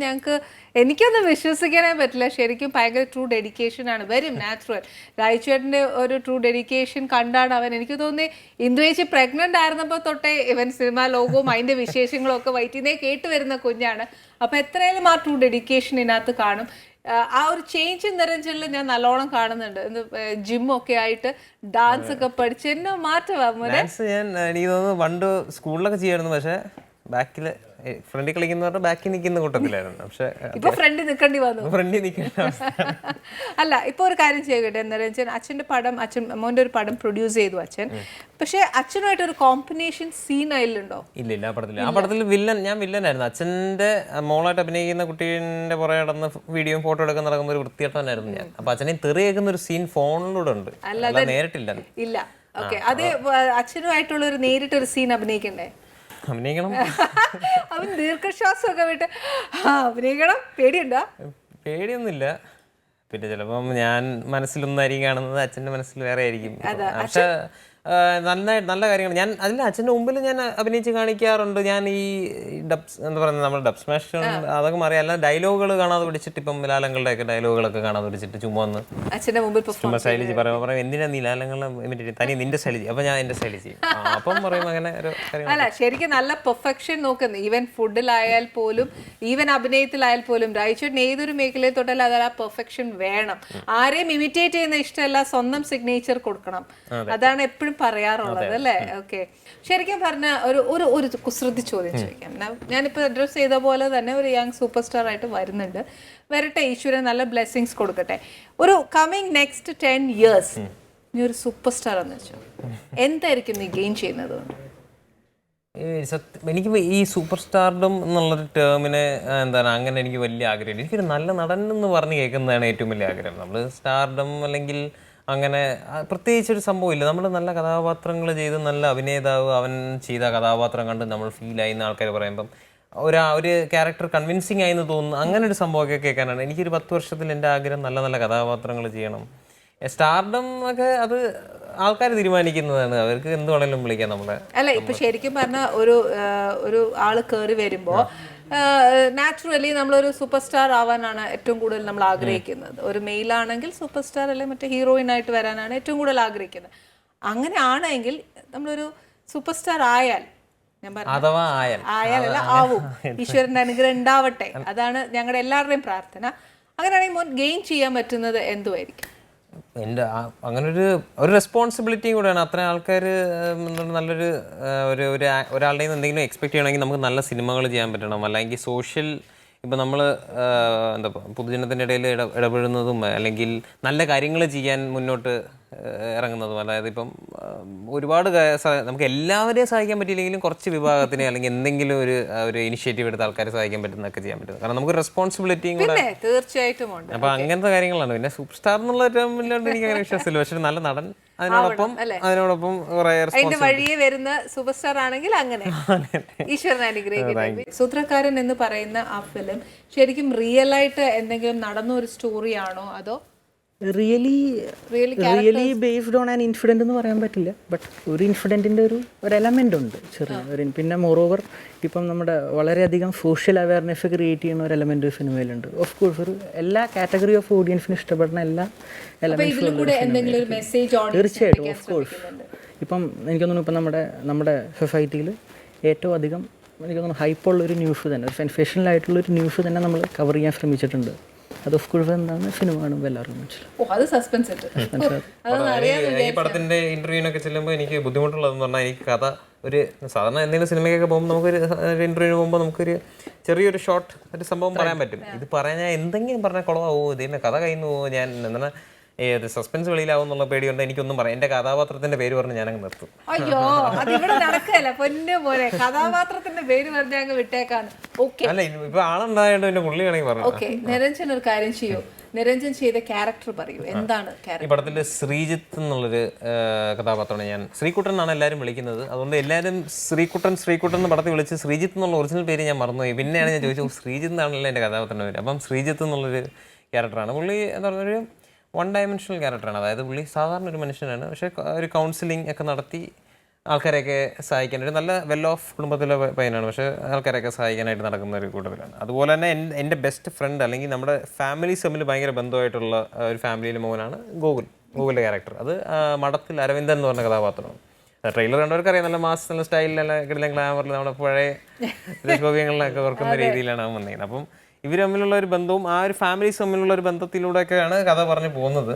എനിക്കൊന്നും വിശ്വസിക്കാനേ പറ്റില്ല. ശരിക്കും ഭയങ്കര ട്രൂ ഡെഡിക്കേഷൻ ആണ്, വെരി നാച്ചുറൽ. രാജുവേട്ടൻ്റെ ഒരു ട്രൂ ഡെഡിക്കേഷൻ കണ്ടാണ് അവൻ. എനിക്ക് തോന്നി ഇന്ദുവേച്ചി പ്രഗ്നന്റ് ആയിരുന്നപ്പോൾ തൊട്ടേ ഇവൻ സിനിമാ ലോകവും അതിന്റെ വിശേഷങ്ങളും ഒക്കെ വയറ്റിന്നേ കേട്ട് വരുന്ന കുഞ്ഞാണ്. അപ്പൊ എത്രയായാലും ആ ട്രൂ ഡെഡിക്കേഷൻ ഇതിനകത്ത് കാണും. ആ ഒരു ചേഞ്ച് നിരഞ്ജനിൽ ഞാൻ നല്ലോണം കാണുന്നുണ്ട്. ജിമ്മൊക്കെ ആയിട്ട് ഡാൻസ് ഒക്കെ പഠിച്ച് എന്നെ മാറ്റമാ. ഞാൻ എനിക്ക് തോന്നുന്നു പണ്ട് സ്കൂളിലൊക്കെ ചെയ്യായിരുന്നു, പക്ഷെ ബാക്കില് ഫ്രണ്ടിൽ കളിക്കുന്ന പറഞ്ഞാൽ ബാക്കിൽ നിൽക്കുന്ന കൂട്ടത്തിലായിരുന്നു. പക്ഷെ ഇപ്പൊ ഫ്രണ്ടിൽ നിൽക്കേണ്ടി വന്നു. ഫ്രണ്ടിൽ നിൽക്കേണ്ട അല്ല, ഇപ്പൊ ഒരു കാര്യം ചെയ്യട്ടെ നിരഞ്ജൻ, അച്ഛൻ്റെ പടം മോൻ്റെ ഒരു പടം പ്രൊഡ്യൂസ് ചെയ്തു അച്ഛൻ. പക്ഷെ അച്ഛനുമായിട്ട് ഒരു കോമ്പിനേഷൻ സീൻ അതിലുണ്ടോ? ഇല്ല, ആ പടത്തിൽ ഞാൻ വില്ലനായിരുന്നു. അച്ഛൻ്റെ മോളായിട്ട് അഭിനയിക്കുന്ന കുട്ടീൻ്റെ പുറകെ നടന്ന് വീഡിയോയും ഫോട്ടോ എടുക്കാൻ നടക്കുന്ന ഒരു വൃത്തികെട്ടവനായിരുന്നു ഞാൻ. അപ്പൊ അച്ഛനെ തെറി കേൾക്കുന്ന ഒരു സീൻ ഫോണിലൂടെ ഉണ്ട്, അല്ലാതെ നേരിട്ടില്ല. ഇല്ല, ഓക്കെ. അത് അച്ഛനുമായിട്ടുള്ള ഒരു നേരിട്ടൊരു സീൻ അഭിനയിക്കണ്ടേ? അഭിനയിക്കണം. അവൻ ദീർഘശ്വാസമൊക്കെ വിട്ട് അഭിനയിക്കണം. പേടിയുണ്ടോ? പേടിയൊന്നുമില്ല. പിന്നെ ചിലപ്പം ഞാൻ മനസ്സിലൊന്നായിരിക്കും കാണുന്നത്, അച്ഛൻ്റെ മനസ്സിൽ വേറെ ആയിരിക്കും. പക്ഷെ നല്ല കാര്യങ്ങൾ ഞാൻ അതിൽ അച്ഛൻ്റെ മുമ്പിൽ ഞാൻ അഭിനയിച്ച് കാണിക്കാറുണ്ട്. ഞാൻ ഈ ഡബ്സ് എന്താ പറയുന്നത്, നമ്മുടെ ഡബ് സ്മാഷ് അതൊക്കെ അറിയാം. അല്ല ഡയലോഗുകൾ കാണാതെ പിടിച്ചിട്ട്, ഇപ്പം ലാലങ്ങളുടെ ഒക്കെ ഡയലോഗുകളൊക്കെ കാണാതെ പിടിച്ചിട്ട് ചുമ്മാ ഒന്ന് അച്ഛൻ്റെ മുമ്പിൽ ചുമ്മാ ശൈലിജ് പറയും എന്തിനാ നീ ലാലങ്ങളെ തനി നിന്റെ ശൈലിജ്, അപ്പം ഞാൻ എൻ്റെ ശൈലിജ് ചെയ്യും. അപ്പം പറയും അങ്ങനെ ഒരു കാര്യം. അല്ല ശരിക്കും നല്ല പെർഫെക്ഷൻ നോക്കുന്നു. ഈവൻ ഫുഡിലായാൽ പോലും, ഈവൻ അഭിനയത്തിലായാൽ പോലും രാജുവേട്ടൻ ഏതൊരു മേഖലയിൽ തൊട്ടാലും അത് ആ പെർഫെക്ഷൻ വേണം. ആരെയും ഇമിറ്റേറ്റ് ചെയ്യുന്ന ഇഷ്ടമല്ല, സ്വന്തം സിഗ്നേച്ചർ കൊടുക്കണം. അതാണ് എപ്പോഴും പറയാറുള്ളത് അല്ലേ? ഓക്കെ. ശരിക്കും പറഞ്ഞ ഒരു കുസൃതി ചോദ്യം ചോദിക്കാം. ഞാനിപ്പോൾ അഡ്രസ് ചെയ്ത പോലെ തന്നെ ഒരു യങ് സൂപ്പർ സ്റ്റാർ ആയിട്ട് വരുന്നുണ്ട്. വരട്ടെ, ഈശ്വരൻ നല്ല ബ്ലെസ്സിങ്സ് കൊടുക്കട്ടെ. ഒരു കമ്മിങ് നെക്സ്റ്റ് 10 years നീ ഒരു സൂപ്പർ സ്റ്റാർ എന്ന് വെച്ചോ, എന്തായിരിക്കും നീ ഗെയിൻ ചെയ്യുന്നത്? എനിക്ക് ഈ സൂപ്പർ സ്റ്റാർഡം എന്നുള്ളൊരു ടേമിന് എന്താണ് അങ്ങനെ എനിക്ക് വലിയ ആഗ്രഹമില്ല. എനിക്കൊരു നല്ല നടൻ എന്ന് പറഞ്ഞ് കേൾക്കുന്നതാണ് ഏറ്റവും വലിയ ആഗ്രഹം. നമ്മൾ സ്റ്റാർഡം അല്ലെങ്കിൽ അങ്ങനെ പ്രത്യേകിച്ചൊരു സംഭവമില്ല. നമ്മൾ നല്ല കഥാപാത്രങ്ങൾ ചെയ്ത് നല്ല അഭിനേതാവ് അവൻ ചെയ്ത കഥാപാത്രം കണ്ട് നമ്മൾ ഫീൽ ആയിരുന്ന ആൾക്കാർ പറയുമ്പം ഒരു ക്യാരക്ടർ കൺവിൻസിങ് ആയെന്ന് തോന്നുന്നു. അങ്ങനെ ഒരു സംഭവമൊക്കെ കേൾക്കാനാണ് എനിക്കൊരു 10 വർഷത്തിൽ എൻ്റെ ആഗ്രഹം. നല്ല നല്ല കഥാപാത്രങ്ങൾ ചെയ്യണം. സ്റ്റാർഡം ഒക്കെ അത് ആൾക്കാർ തീരുമാനിക്കുന്നതാണ്, അവർക്ക് എന്ത് വേണമെങ്കിലും വിളിക്കാം നമ്മളെ. അല്ല ഇപ്പൊ ശരിക്കും പറഞ്ഞ ഒരു ആള് കയറി വരുമ്പോ നാച്ചുറലി നമ്മളൊരു സൂപ്പർ സ്റ്റാർ ആവാനാണ് ഏറ്റവും കൂടുതൽ നമ്മൾ ആഗ്രഹിക്കുന്നത്. ഒരു മെയിലാണെങ്കിൽ സൂപ്പർ സ്റ്റാർ അല്ലെങ്കിൽ മറ്റേ ഹീറോയിൻ ആയിട്ട് വരാനാണ് ഏറ്റവും കൂടുതൽ ആഗ്രഹിക്കുന്നത്. അങ്ങനെ ആണെങ്കിൽ നമ്മളൊരു സൂപ്പർ സ്റ്റാർ ആയാൽ, ഞാൻ പറഞ്ഞു ആയാലല്ല ആവും, ഈശ്വരന്റെ അനുഗ്രഹം ഉണ്ടാവട്ടെ, അതാണ് ഞങ്ങളുടെ എല്ലാവരുടെയും പ്രാർത്ഥന. അങ്ങനെയാണെങ്കിൽ മോൻ ഗെയിൻ ചെയ്യാൻ പറ്റുന്നത് എന്തുമായിരിക്കും? എൻ്റെ അങ്ങനെ ഒരു റെസ്പോൺസിബിലിറ്റിയും കൂടെയാണ്. അത്രയും ആൾക്കാർ നല്ലൊരു ഒരാളുടെ നിന്ന് എന്തെങ്കിലും എക്സ്പെക്ട് ചെയ്യണമെങ്കിൽ നമുക്ക് നല്ല സിനിമകൾ ചെയ്യാൻ പറ്റണം. അല്ലെങ്കിൽ സോഷ്യൽ ഇപ്പം നമ്മൾ എന്താ പൊതുജനത്തിൻ്റെ ഇടയിൽ ഇടപെടുന്നതും അല്ലെങ്കിൽ നല്ല കാര്യങ്ങൾ ചെയ്യാൻ മുന്നോട്ട് ഇറങ്ങുന്നതും. അതായത് ഇപ്പം ഒരുപാട് നമുക്ക് എല്ലാവരെയും സഹായിക്കാൻ പറ്റിയില്ലെങ്കിലും കുറച്ച് വിഭാഗത്തിനെ അല്ലെങ്കിൽ എന്തെങ്കിലും ഒരു ഇനിഷ്യേറ്റീവ് എടുത്ത് ആൾക്കാരെ സഹായിക്കാൻ പറ്റുന്നതൊക്കെ ചെയ്യാൻ പറ്റും. കാരണം നമുക്ക് റെസ്പോൺസിബിലിറ്റിയും കൂടെ തീർച്ചയായിട്ടും ഉണ്ട്. അപ്പം അങ്ങനത്തെ കാര്യങ്ങളാണ്. പിന്നെ സൂപ്പർ സ്റ്റാർ എന്നുള്ള ടേമിലോട്ട് എനിക്ക് അങ്ങനെ വിശ്വാസമില്ല. പക്ഷെ നല്ല നടൻ അതിനോടൊപ്പം അതിന്റെ വഴിയെ വരുന്ന സൂപ്പർ സ്റ്റാർ ആണെങ്കിൽ അങ്ങനെ ഈശ്വരൻ അനുഗ്രഹിക്കട്ടെ. സൂത്രക്കാരൻ എന്ന് പറയുന്ന ആ ഫിലിം ശരിക്കും റിയൽ ആയിട്ട് എന്തെങ്കിലും നടന്ന ഒരു സ്റ്റോറിയാണോ അതോ really based on an incident എന്ന് പറയാൻ പറ്റില്ല. ബട്ട് ഒരു ഇൻസിഡൻറ്റിൻ്റെ ഒരു എലമെൻ്റ് ഉണ്ട് ചെറിയ ഒരു. പിന്നെ മോറോവർ ഇപ്പം നമ്മുടെ വളരെയധികം സോഷ്യൽ അവയർനെസ് ക്രിയേറ്റ് ചെയ്യുന്ന ഒരു എലമെൻ്റ് സിനിമയിലുണ്ട്. ഓഫ് കോഴ്സ് ഒരു എല്ലാ കാറ്റഗറി ഓഫ് ഓഡിയൻസിന് ഇഷ്ടപ്പെടുന്ന എല്ലാ എലമെൻറ്റ്സും തീർച്ചയായിട്ടും ഓഫ് കോഴ്സ്. ഇപ്പം എനിക്ക് തോന്നുന്നു ഇപ്പം നമ്മുടെ സൊസൈറ്റിയിൽ ഏറ്റവും അധികം എനിക്ക് തോന്നുന്നു ഹൈപ്പുള്ളൊരു ന്യൂസ് തന്നെ, ഒരു സെൻസേഷണലായിട്ടുള്ളൊരു ന്യൂസ് തന്നെ നമ്മൾ കവർ ചെയ്യാൻ ശ്രമിച്ചിട്ടുണ്ട്. അത് ഓഫ് കോഴ്സ് എന്താണ് സിനിമ കാണുമ്പോൾ എല്ലാവർക്കും ഈ പടത്തിന്റെ ഇന്റർവ്യൂവിനൊക്കെ ചെല്ലുമ്പോൾ എനിക്ക് ബുദ്ധിമുട്ടുള്ളതെന്ന് പറഞ്ഞാൽ എനിക്ക് കഥ ഒരു സാധാരണ എന്തെങ്കിലും സിനിമയൊക്കെ പോകുമ്പോൾ നമുക്കൊരു ഇന്റർവ്യൂവിന് പോകുമ്പോൾ നമുക്കൊരു ചെറിയൊരു ഷോർട്ട് ഒരു സംഭവം പറയാൻ പറ്റും. ഇത് പറയാൻ ഞാൻ എന്തെങ്കിലും പറഞ്ഞാൽ കുളമാവോ, ഇതിൻ്റെ കഥ കയ്യിൽ നിന്ന് പോകുമോ, ഞാൻ എന്താണ് ഏത് സസ്പെൻസ് വെളിയിലാവും എന്നുള്ള പേടിയുണ്ട്. എനിക്കൊന്നും പറയാം, എന്റെ കഥാപാത്രത്തിന്റെ പേര് പറഞ്ഞ് ഞാനങ്ങ് നിർത്തും. അയ്യോ അതിവിടെ നടക്കല്ല പൊന്നു പോലെ കഥാപാത്രത്തിന്റെ പേര് പറഞ്ഞ് അങ്ങ് വിട്ടേക്കാണ്. അല്ല ഇപ്പൊ ആളുണ്ടായോണ്ട് എന്റെ പുള്ളി വേണമെങ്കിൽ പറഞ്ഞു. ഓക്കെ, നിരഞ്ജൻ ഒരു കാര്യം ചെയ്യൂ, നിരഞ്ജൻ ചെയ്ത ക്യാരക്ടർ പറയൂ, എന്താണ് ഈ പടത്തില് ശ്രീജിത്ത് എന്നുള്ളൊരു കഥാപാത്രമാണ്. ഞാൻ ശ്രീകുട്ടൻ എന്നാണ് എല്ലാവരും വിളിക്കുന്നത്. അതുകൊണ്ട് എല്ലാവരും ശ്രീകുട്ടൻ എന്ന് പടത്തിൽ വിളിച്ച് ശ്രീജിത്ത് എന്നുള്ള ഒറിജിനൽ പേര് ഞാൻ മറന്നുപോയി. പിന്നെയാണ് ഞാൻ ചോദിച്ചത് ശ്രീജിത്ത് എന്നാണല്ലോ എൻ്റെ കഥാപാത്രത്തിൻ്റെ പേര്. അപ്പം ശ്രീജിത്ത് എന്നുള്ളൊരു ക്യാരക്ടറാണ്. പുള്ളി എന്താ പറഞ്ഞൊരു വൺ ഡയമെൻഷണൽ ക്യാരക്ടറാണ്. അതായത് പുള്ളി സാധാരണ ഒരു മനുഷ്യനാണ്, പക്ഷേ ഒരു കൗൺസിലിംഗ് ഒക്കെ നടത്തി ആൾക്കാരെയൊക്കെ സഹായിക്കാൻ, ഒരു നല്ല വെൽ ഓഫ് കുടുംബത്തിലെ പയ്യനാണ്, പക്ഷേ ആൾക്കാരെയൊക്കെ സഹായിക്കാനായിട്ട് നടക്കുന്ന ഒരു കൂട്ടത്തിലാണ്. അതുപോലെ തന്നെ എൻ്റെ ബെസ്റ്റ് ഫ്രണ്ട് അല്ലെങ്കിൽ നമ്മുടെ ഫാമിലീസ് തമ്മിൽ ഭയങ്കര ബന്ധമായിട്ടുള്ള ഒരു ഫാമിലിയിലെ മോനാണ് ഗോകുലിൻ്റെ ക്യാരക്ടർ. അത് മഠത്തിൽ അരവിന്ദൻ എന്ന് പറഞ്ഞ കഥാപാത്രമാണ്. ട്രെയിലർ കണ്ടവർക്ക് അറിയാം, നല്ല മാസ്, നല്ല സ്റ്റൈലിൽ, നല്ല കിടിലൻ ഗ്ലാമറിൽ നമ്മുടെ പഴയ ദേശഭോഗ്യങ്ങളിലൊക്കെ ഓർക്കുന്ന രീതിയിലാണ് അവൻ വന്നിരിക്കുന്നത്. അപ്പം ഇവർ തമ്മിലുള്ള ഒരു ബന്ധവും ആ ഒരു ഫാമിലീസ് തമ്മിലുള്ള ഒരു ബന്ധത്തിലൂടെയൊക്കെയാണ് കഥ പറഞ്ഞു പോകുന്നത്.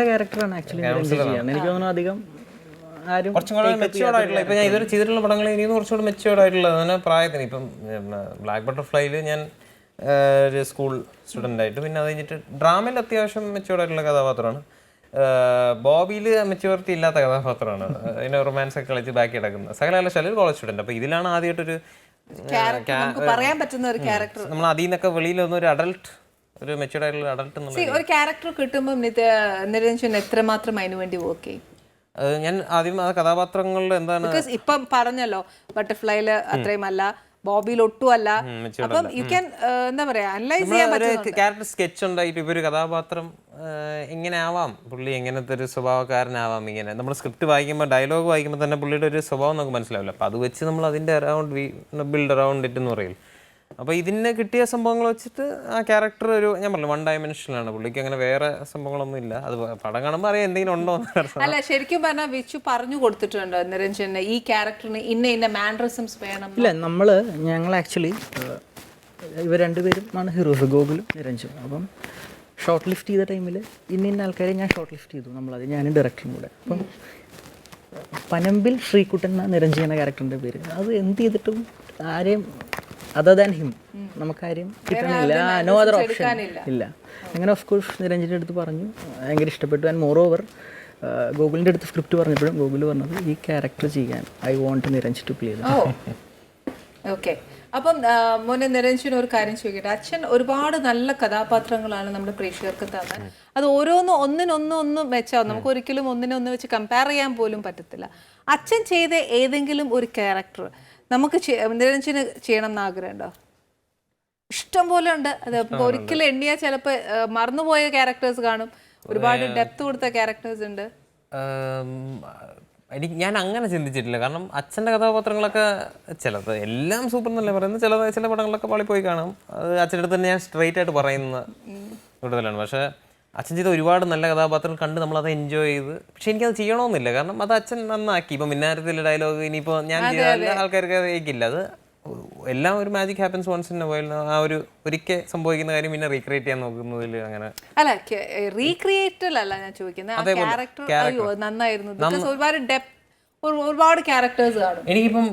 ക്യാരക്ടറാണ് ആക്ച്വലി എനിക്ക് തോന്നുന്നു അധികം കുറച്ചും കൂടെ മെച്ചുവേർഡ് ആയിട്ടുള്ള, ഇപ്പം ഞാൻ ഇതുവരെ ചെയ്തിട്ടുള്ള പടങ്ങൾ എനിക്ക് കുറച്ചുകൂടെ മെച്ചുവേർഡ് ആയിട്ടുള്ളത് തന്നെ പ്രായത്തിന്. ഇപ്പം ബ്ലാക്ക് ബട്ടർഫ്ലൈയിൽ ഞാൻ ഒരു സ്കൂൾ സ്റ്റുഡൻ്റ് ആയിട്ട്, പിന്നെ അത് കഴിഞ്ഞിട്ട് ഡ്രാമയിൽ അത്യാവശ്യം മെച്ചുവേർഡ് ആയിട്ടുള്ള കഥാപാത്രമാണ്. ബോബിയിൽ മെച്യൂരിറ്റി ഇല്ലാത്ത കഥാപാത്രമാണ്, അതിന് റൊമാൻസ് ഒക്കെ കളിച്ച് ബാക്കി കിടക്കുന്നത്. സകലകലാശാലയിൽ കോളേജ് സ്റ്റുഡൻറ്റ്. അപ്പോൾ ഇതിലാണ് ആദ്യമായിട്ടൊരു പറയാൻ പറ്റുന്ന ഒരു ക്യാരക്ടർ, നമ്മൾ അതിൽ നിന്നൊക്കെ വെളിയിൽ വന്ന ഒരു അഡൾട്ട്, ഒരു മെച്യൂർഡ് ആയിട്ടുള്ള അഡൾട്ട് എന്നുള്ള ഒരു ക്യാരക്ടർ കിട്ടുമ്പോൾ നിരഞ്ജൻ എത്രമാത്രം അതിനു വേണ്ടി വർക്ക് ചെയ്യും? ഞാൻ ആദ്യം ആ കഥാപാത്രങ്ങളിൽ എന്താണ് ഇപ്പം പറഞ്ഞല്ലോ, ബട്ടർഫ്ലൈയില് അത്രയും അല്ല, ബോബിയിൽ ഒട്ടും അല്ല. അപ്പം യു ക്യാൻ എന്താ പറയാ അനലൈസ് ചെയ്യാൻ പറ്റും. ക്യാരക്ടർ സ്കെച്ച് ഉണ്ടായിട്ട് ഇപ്പൊ ഒരു കഥാപാത്രം എങ്ങനെ ആവാം, പുള്ളി എങ്ങനത്തെ ഒരു സ്വഭാവക്കാരനാവാം. ഇങ്ങനെ നമ്മൾ സ്ക്രിപ്റ്റ് വായിക്കുമ്പോൾ, ഡയലോഗ് വായിക്കുമ്പോൾ തന്നെ പുള്ളിയുടെ ഒരു സ്വഭാവം നമുക്ക് മനസ്സിലാവില്ല. അപ്പോൾ അത് വെച്ച് നമ്മൾ അതിൻ്റെ അറൗണ്ട് ബിൽഡ് അറൗണ്ട് ഇറ്റ് എന്ന് പറയും. അപ്പോൾ ഇതിന് കിട്ടിയ സംഭവങ്ങൾ വെച്ചിട്ട് ആ ക്യാരക്ടർ ഒരു, ഞാൻ പറഞ്ഞു, വൺ ഡയമെൻഷനാണ്. പുള്ളിക്ക് അങ്ങനെ വേറെ സംഭവങ്ങളൊന്നും ഇല്ല. അത് പടം കാണുമ്പോൾ അറിയാം എന്തെങ്കിലും ഉണ്ടോ എന്ന്. അല്ല, ശരിക്കും പറഞ്ഞാൽ വിച്ചു പറഞ്ഞു കൊടുത്തിട്ടുണ്ടോ നിരഞ്ജന് ഈ ക്യാരക്ടറിന് ഇന്ന മാനറിസംസ് വേണം? ഇല്ല, ഞങ്ങൾ ആക്ച്വലി ഇവർ രണ്ടുപേരും ആണ് ഹീറോസ്, ഗോകുലും നിരഞ്ജനും. അപ്പം ഷോർട്ട് ലിസ്റ്റ് ചെയ്ത ടൈമിൽ ഇന്ന ആൾക്കാരെ ഞാൻ ഷോർട്ട് ലിസ്റ്റ് ചെയ്തു, നമ്മളത് ഞാനും ഡയറക്ടറും കൂടെ. അപ്പം പനമ്പിൽ ശ്രീകുട്ടൻ എന്ന നിരഞ്ജൻ എന്ന ക്യാരക്ടറിൻ്റെ പേര്, അത് എന്ത് ചെയ്തിട്ടും ആരെയും അതർ ദാൻ ഹിം നമുക്കാരും കിട്ടണില്ല, നോ അതർ ഓപ്ഷൻ ഇല്ല. അങ്ങനെ ഓഫ് കോഴ്സ് നിരഞ്ജൻ്റെ അടുത്ത് പറഞ്ഞു, ഭയങ്കര ഇഷ്ടപ്പെട്ടു. ആൻഡ് മോർ ഓവർ ഗോകുലിൻ്റെ അടുത്ത് സ്ക്രിപ്റ്റ് പറഞ്ഞപ്പോഴും ഗോകുൽ പറഞ്ഞത് ഈ ക്യാരക്ടർ ചെയ്യാൻ I want Niranjan to play. Okay, അപ്പം മോനെ നിരഞ്ജൻ ഒരു കാര്യം ചോദിക്കട്ടെ. അച്ഛൻ ഒരുപാട് നല്ല കഥാപാത്രങ്ങളാണ് നമ്മുടെ പ്രേക്ഷകർക്ക് തന്നെ. അത് ഒന്നിനൊന്ന് വെച്ചാവും, നമുക്ക് ഒരിക്കലും ഒന്നിനൊന്ന് വെച്ച് കമ്പയർ ചെയ്യാൻ പോലും പറ്റത്തില്ല. അച്ഛൻ ചെയ്ത ഏതെങ്കിലും ഒരു ക്യാരക്ടർ നമുക്ക് നിരഞ്ജന് ചെയ്യണം എന്ന് ആഗ്രഹമുണ്ടോ? ഇഷ്ടം പോലെ ഉണ്ട്. അത് ഒരിക്കലും എണ്ണിയാൽ ചിലപ്പോൾ മറന്നുപോയ ക്യാരക്ടേഴ്സ് കാണും, ഒരുപാട് ഡെപ്ത് കൊടുത്ത ക്യാരക്ടേഴ്സ് ഉണ്ട്. ഞാൻ അങ്ങനെ ചിന്തിച്ചിട്ടില്ല. കാരണം അച്ഛൻ്റെ കഥാപാത്രങ്ങളൊക്കെ ചിലത് എല്ലാം സൂപ്പർ എന്നല്ലേ പറയുന്നത്, ചില പടങ്ങളൊക്കെ പാളിപ്പോയി കാണും. അത് അച്ഛൻ്റെ അടുത്ത് തന്നെ ഞാൻ സ്ട്രെയിറ്റ് ആയിട്ട് പറയുന്ന കൂടുതലാണ്. പക്ഷേ അച്ഛൻ ചെയ്ത ഒരുപാട് നല്ല കഥാപാത്രങ്ങൾ കണ്ട് നമ്മളത് എൻജോയ് ചെയ്ത്, പക്ഷെ എനിക്കത് ചെയ്യണമെന്നില്ല. കാരണം അത് അച്ഛൻ നന്നാക്കി. ഇപ്പം മിന്നാരത്തിലെ ഡയലോഗ് ഇനിയിപ്പോൾ ഞാൻ ചെയ്ത ആൾക്കാർക്ക് ഏക്കില്ല. അത് എല്ലാം ഒരു magic happens once in a while. ആ ഒരു ഒരിക്കൽ സംഭവിക്കുന്ന കാര്യം പിന്നെ റീക്രിയേറ്റ് ചെയ്യാൻ നോക്കുന്നതിൽ അങ്ങനെ അല്ല, റീക്രിയേറ്റൽ അല്ല ഞാൻ ചോദിക്കുന്നത്, ഒരുപാട് ക്യാരക്ടേഴ്സ് കാണും. എനിക്കിപ്പം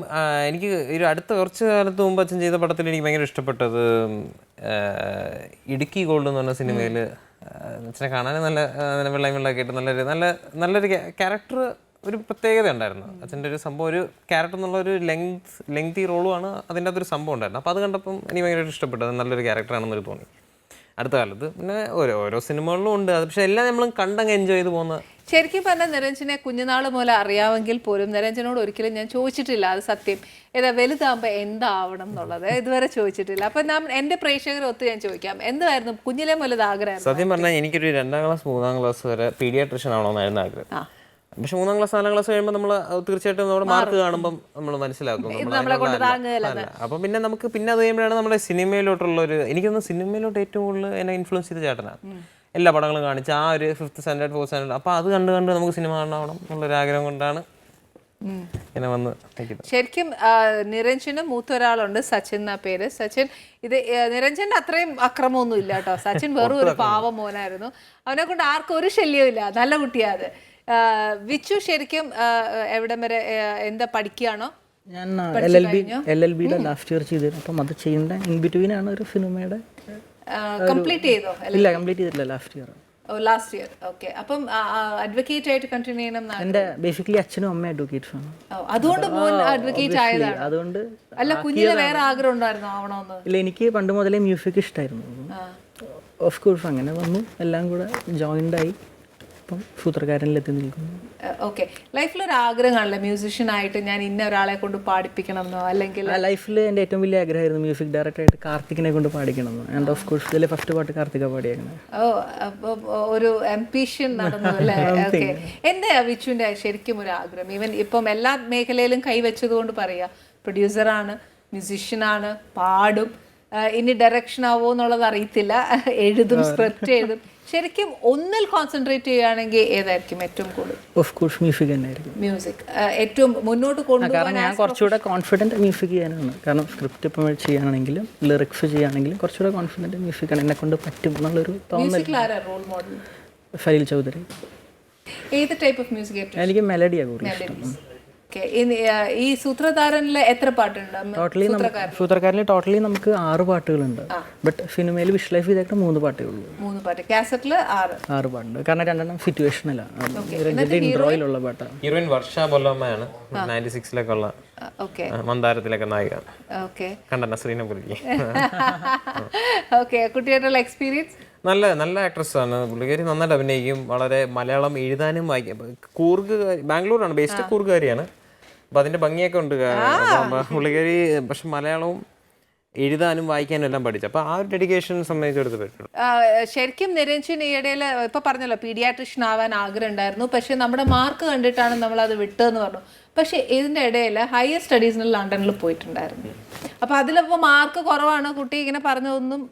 എനിക്ക് ഒരു കുറച്ച് കാലത്ത് മുമ്പ് അച്ഛൻ ചെയ്ത പടത്തിൽ എനിക്ക് ഭയങ്കര ഇഷ്ടപ്പെട്ടത് ഇടുക്കി ഗോൾഡ് എന്ന് പറഞ്ഞ സിനിമയിൽ അച്ഛനെ കാണാൻ നല്ല വെള്ളമൊക്കെ ആയിട്ട് നല്ലൊരു ക്യാരക്ടർ, ഒരു പ്രത്യേകത ഉണ്ടായിരുന്നു. അച്ഛൻ്റെ ഒരു സംഭവം, ഒരു ക്യാരക്ടർ എന്നുള്ള ഒരു ലെങ്തി റോളുമാണ് അതിൻ്റെ അകത്തൊരു സംഭവം ഉണ്ടായിരുന്നു. അപ്പോൾ അത് കണ്ടപ്പം എനിക്ക് ഭയങ്കരമായിട്ട് ഇഷ്ടപ്പെട്ടത്, നല്ലൊരു ക്യാരക്ടറാണെന്നൊരു തോന്നി അടുത്ത കാലത്ത്. പിന്നെ ഓരോ സിനിമകളിലും ഉണ്ട് അത്, പക്ഷെ എല്ലാം നമ്മളും കണ്ടങ്ങ് എൻജോയ് ചെയ്ത് പോകുന്ന ശരിക്കും പറഞ്ഞാൽ നിരഞ്ജനെ കുഞ്ഞുനാൾ മുതൽ അറിയാമെങ്കിൽ പോലും നിരഞ്ജനോട് ഒരിക്കലും ഞാൻ ചോദിച്ചിട്ടില്ല, അത് സത്യം, ഏതാ വലുതാകുമ്പോൾ എന്താവണം എന്നുള്ളത് ഇതുവരെ ചോദിച്ചിട്ടില്ല. അപ്പം എൻ്റെ പ്രേക്ഷകരൊത്ത് ഞാൻ ചോദിക്കാം, എന്തായിരുന്നു കുഞ്ഞിലെ മുതൽ ആഗ്രഹം? സത്യം പറഞ്ഞാൽ എനിക്കൊരു 2ാം ക്ലാസ് 3ാം ക്ലാസ് വരെ പീഡിയാട്രിഷ്യൻ ആവണമെന്നായിരുന്നു ആഗ്രഹം. പക്ഷെ 3ാം ക്ലാസ് 4ാം ക്ലാസ് കഴിയുമ്പോൾ നമ്മൾ തീർച്ചയായിട്ടും നമ്മുടെ മാർക്ക് കാണുമ്പോൾ നമ്മൾ മനസ്സിലാക്കും അപ്പം പിന്നെ നമുക്ക് പിന്നെ അത് കഴിയുമ്പോഴാണ് നമ്മുടെ സിനിമയിലോട്ടുള്ള ഒരു, എനിക്കൊന്ന് സിനിമയിലോട്ട് ഏറ്റവും കൂടുതൽ എന്നെ ഇൻഫ്ലുവൻസ് ചെയ്ത ചേട്ടനാണ്. എല്ലാ പടങ്ങളും കാണിച്ച് ആ ഒരു 5th സ്റ്റാൻഡേർഡ് 4th സ്റ്റാൻഡേർഡ് അപ്പോൾ അത് കണ്ട് നമുക്ക് സിനിമ കാണണം എന്നുള്ളൊരു ആഗ്രഹം കൊണ്ടാണ് ഇങ്ങനെ വന്ന് നിൽക്കുന്നത്. ശരിക്കും നിരഞ്ജന് മൂത്ത ഒരാളുണ്ട്, സച്ചിൻ എന്നാ പേര്. സച്ചിൻ ഇത് നിരഞ്ജന്റെ അത്രയും അക്രമമൊന്നും ഇല്ല കേട്ടോ. സച്ചിൻ വെറും ഒരു പാവ മോനായിരുന്നു, അവനെ കൊണ്ട് ആർക്കും ഒരു ശല്യവും ഇല്ല, നല്ല കുട്ടിയാത്. വിച്ചു ശരിക്കും എവിടം വരെ എന്താ പഠിക്കുകയാണോ? ഞാൻ LLB ലാസ്റ്റ് ഇയർ ചെയ്തിരുന്നു. അപ്പം അത് ചെയ്യേണ്ട ഇൻ ബിറ്റ്വീൻ ആണ് ഒരു സിനിമയുടെ. കംപ്ലീറ്റ് ചെയ്തോ? ഇല്ല, കംപ്ലീറ്റ് ചെയ്തിട്ടില്ല, last year. Last year. Okay. അപ്പം അഡ്വക്കേറ്റ് ആയിട്ട് കണ്ടിന്യൂ ചെയ്യണം. എൻ്റെ ബേസിക്കലി അച്ഛനും അമ്മയും അഡ്വക്കേറ്റ്സ് ആണ്. അതുകൊണ്ട് മോൻ അഡ്വക്കേറ്റ് ആയതാണ്. അതുകൊണ്ട് അല്ല, കുഞ്ഞിന് വേറെ ആഗ്രഹം ഉണ്ടായിരുന്നു ആവണമെന്ന്? ഇല്ല, എനിക്ക് പണ്ട് മുതലേ മ്യൂസിക് ഇഷ്ടമായിരുന്നു. ഓഫ് കോഴ്സ് അങ്ങനെ വന്നു, എല്ലാം കൂടെ ജോയിൻ്റ് ആയി ഇപ്പം സൂത്രക്കാരനിലെത്തി നിൽക്കുന്നു. ഓക്കെ. ലൈഫിലൊരു ആഗ്രഹമാണല്ലോ മ്യൂസിഷ്യൻ ആയിട്ട് ഞാൻ ഇന്ന ഒരാളെ കൊണ്ട് പാടിപ്പിക്കണം എന്നോ, അല്ലെങ്കിൽ ലൈഫിൽ എൻ്റെ ഏറ്റവും വലിയ ആഗ്രഹമായിരുന്നു മ്യൂസിക് ഡയറക്ടറായിട്ട് കാർത്തികിനെ കൊണ്ട് പാടിക്കണം എന്ന്. ആൻഡ് ഓഫ് കോഴ്സ് ഇതിലെ ഫസ്റ്റ് പാട്ട് കാർത്തിക പാടിയേക്കുന്നത്. ഒരു എംബിഷൻ നടന്നു അല്ലേ? ഓക്കെ. എൻ്റെ വിച്ചുവിൻ്റെ ശരിക്കും ഒരു ആഗ്രഹം, ഈവൻ ഇപ്പം എല്ലാ മേഖലയിലും കൈവച്ചത് കൊണ്ട് പറയാ, പ്രൊഡ്യൂസറാണ്, മ്യൂസിഷ്യനാണ്, പാടും, ഇനി ഡയറക്ഷൻ ആവോ എന്നുള്ളത് അറിയത്തില്ല, എഴുതും, സ്ക്രിപ്റ്റ് എഴുതും. ശരിക്കും ഒന്നിൽ കോൺസെൻട്രേറ്റ് ചെയ്യുകയാണെങ്കിൽ ഏതായിരിക്കും ഏറ്റവും കൂടുതൽ? ഓഫ് കോഴ്സ് മ്യൂസിക് തന്നെയായിരിക്കും. മ്യൂസിക് ഏറ്റവും മുന്നോട്ട് കൊണ്ടുപോകാൻ ഞാൻ കുറച്ചുകൂടെ കോൺഫിഡൻറ്റ് മ്യൂസിക് ചെയ്യാനാണ്. കാരണം സ്ക്രിപ്റ്റ് ഇപ്പം ചെയ്യാനാണെങ്കിലും ലിറിക്സ് ചെയ്യാനാണെങ്കിലും കുറച്ചുകൂടെ കോൺഫിഡൻറ്റ് മ്യൂസിക്കാണ്, എന്നെ കൊണ്ട് പറ്റും എന്നുള്ളൊരു തോന്നൽ. Role model Faleel Chaudhari. ഏത് ടൈപ്പ് ഓഫ് മ്യൂസിക്? എനിക്ക് മെലഡിയാണ് കൂടുതൽ ഇഷ്ടം. ഈ സൂത്രധാരനിൽ എത്ര പാട്ടുണ്ട്? സൂത്രക്കാരനിൽ ടോട്ടലി നമുക്ക് 6 പാട്ടുകളുണ്ട്. ബട്ട് സിനിമയിൽ വിഷ്വലൈസ് ചെയ്തിട്ട് 3 പാട്ടേ ഉള്ളൂ. 3 പാട്ട്. കാസറ്റിൽ 6 പാട്ടുണ്ട്. കാരണം 2 സിറ്റുവേഷനിലാണ്, ഇൻട്രോയിലുള്ള പാട്ടാണ്. ഹീറോയിൻ വർഷ ബൊല്ലമ്മയാണ്, 96-ലൊക്കെ ഉള്ള മന്ദാരത്തിലൊക്കെ നായിക. കണ്ട നസ്രീനെ പോലെ. ഓക്കെ. കുട്ടിയായിട്ടുള്ള എക്സ്പീരിയൻസ്? നല്ല ആക്ട്രസ് ആണ് പുള്ളിക്കാരി, നന്നായിട്ട് അഭിനയിക്കും. വളരെ മലയാളം എഴുതാനും വായിക്കും. ബാംഗ്ലൂരാണ് ബേസ്ഡ്, കൂർഗുകാരിയാണ്. അപ്പം അതിൻ്റെ ഭംഗിയൊക്കെ ഉണ്ട് പുള്ളിക്കാരി. പക്ഷെ മലയാളവും എഴുതാനും വായിക്കാനും എല്ലാം പഠിച്ചു. അപ്പോൾ ആ ഒരു ഡെഡിക്കേഷൻ സംബന്ധിച്ചെടുത്ത് പറ്റും. ശരിക്കും നിരഞ്ജൻ ഈയിടയിൽ ഇപ്പോൾ പറഞ്ഞല്ലോ പീഡിയാട്രിഷ്യൻ ആവാൻ ആഗ്രഹം ഉണ്ടായിരുന്നു, പക്ഷേ നമ്മുടെ മാർക്ക് കണ്ടിട്ടാണ് നമ്മളത് വിട്ടതെന്ന് പറഞ്ഞു. പക്ഷേ ഇതിൻ്റെ ഇടയിൽ ഹയർ സ്റ്റഡീസിന് ലണ്ടനിൽ പോയിട്ടുണ്ടായിരുന്നു. അപ്പോൾ അതിലിപ്പോൾ മാർക്ക് കുറവാണ്, കുട്ടി ഇങ്ങനെ പറഞ്ഞതൊന്നും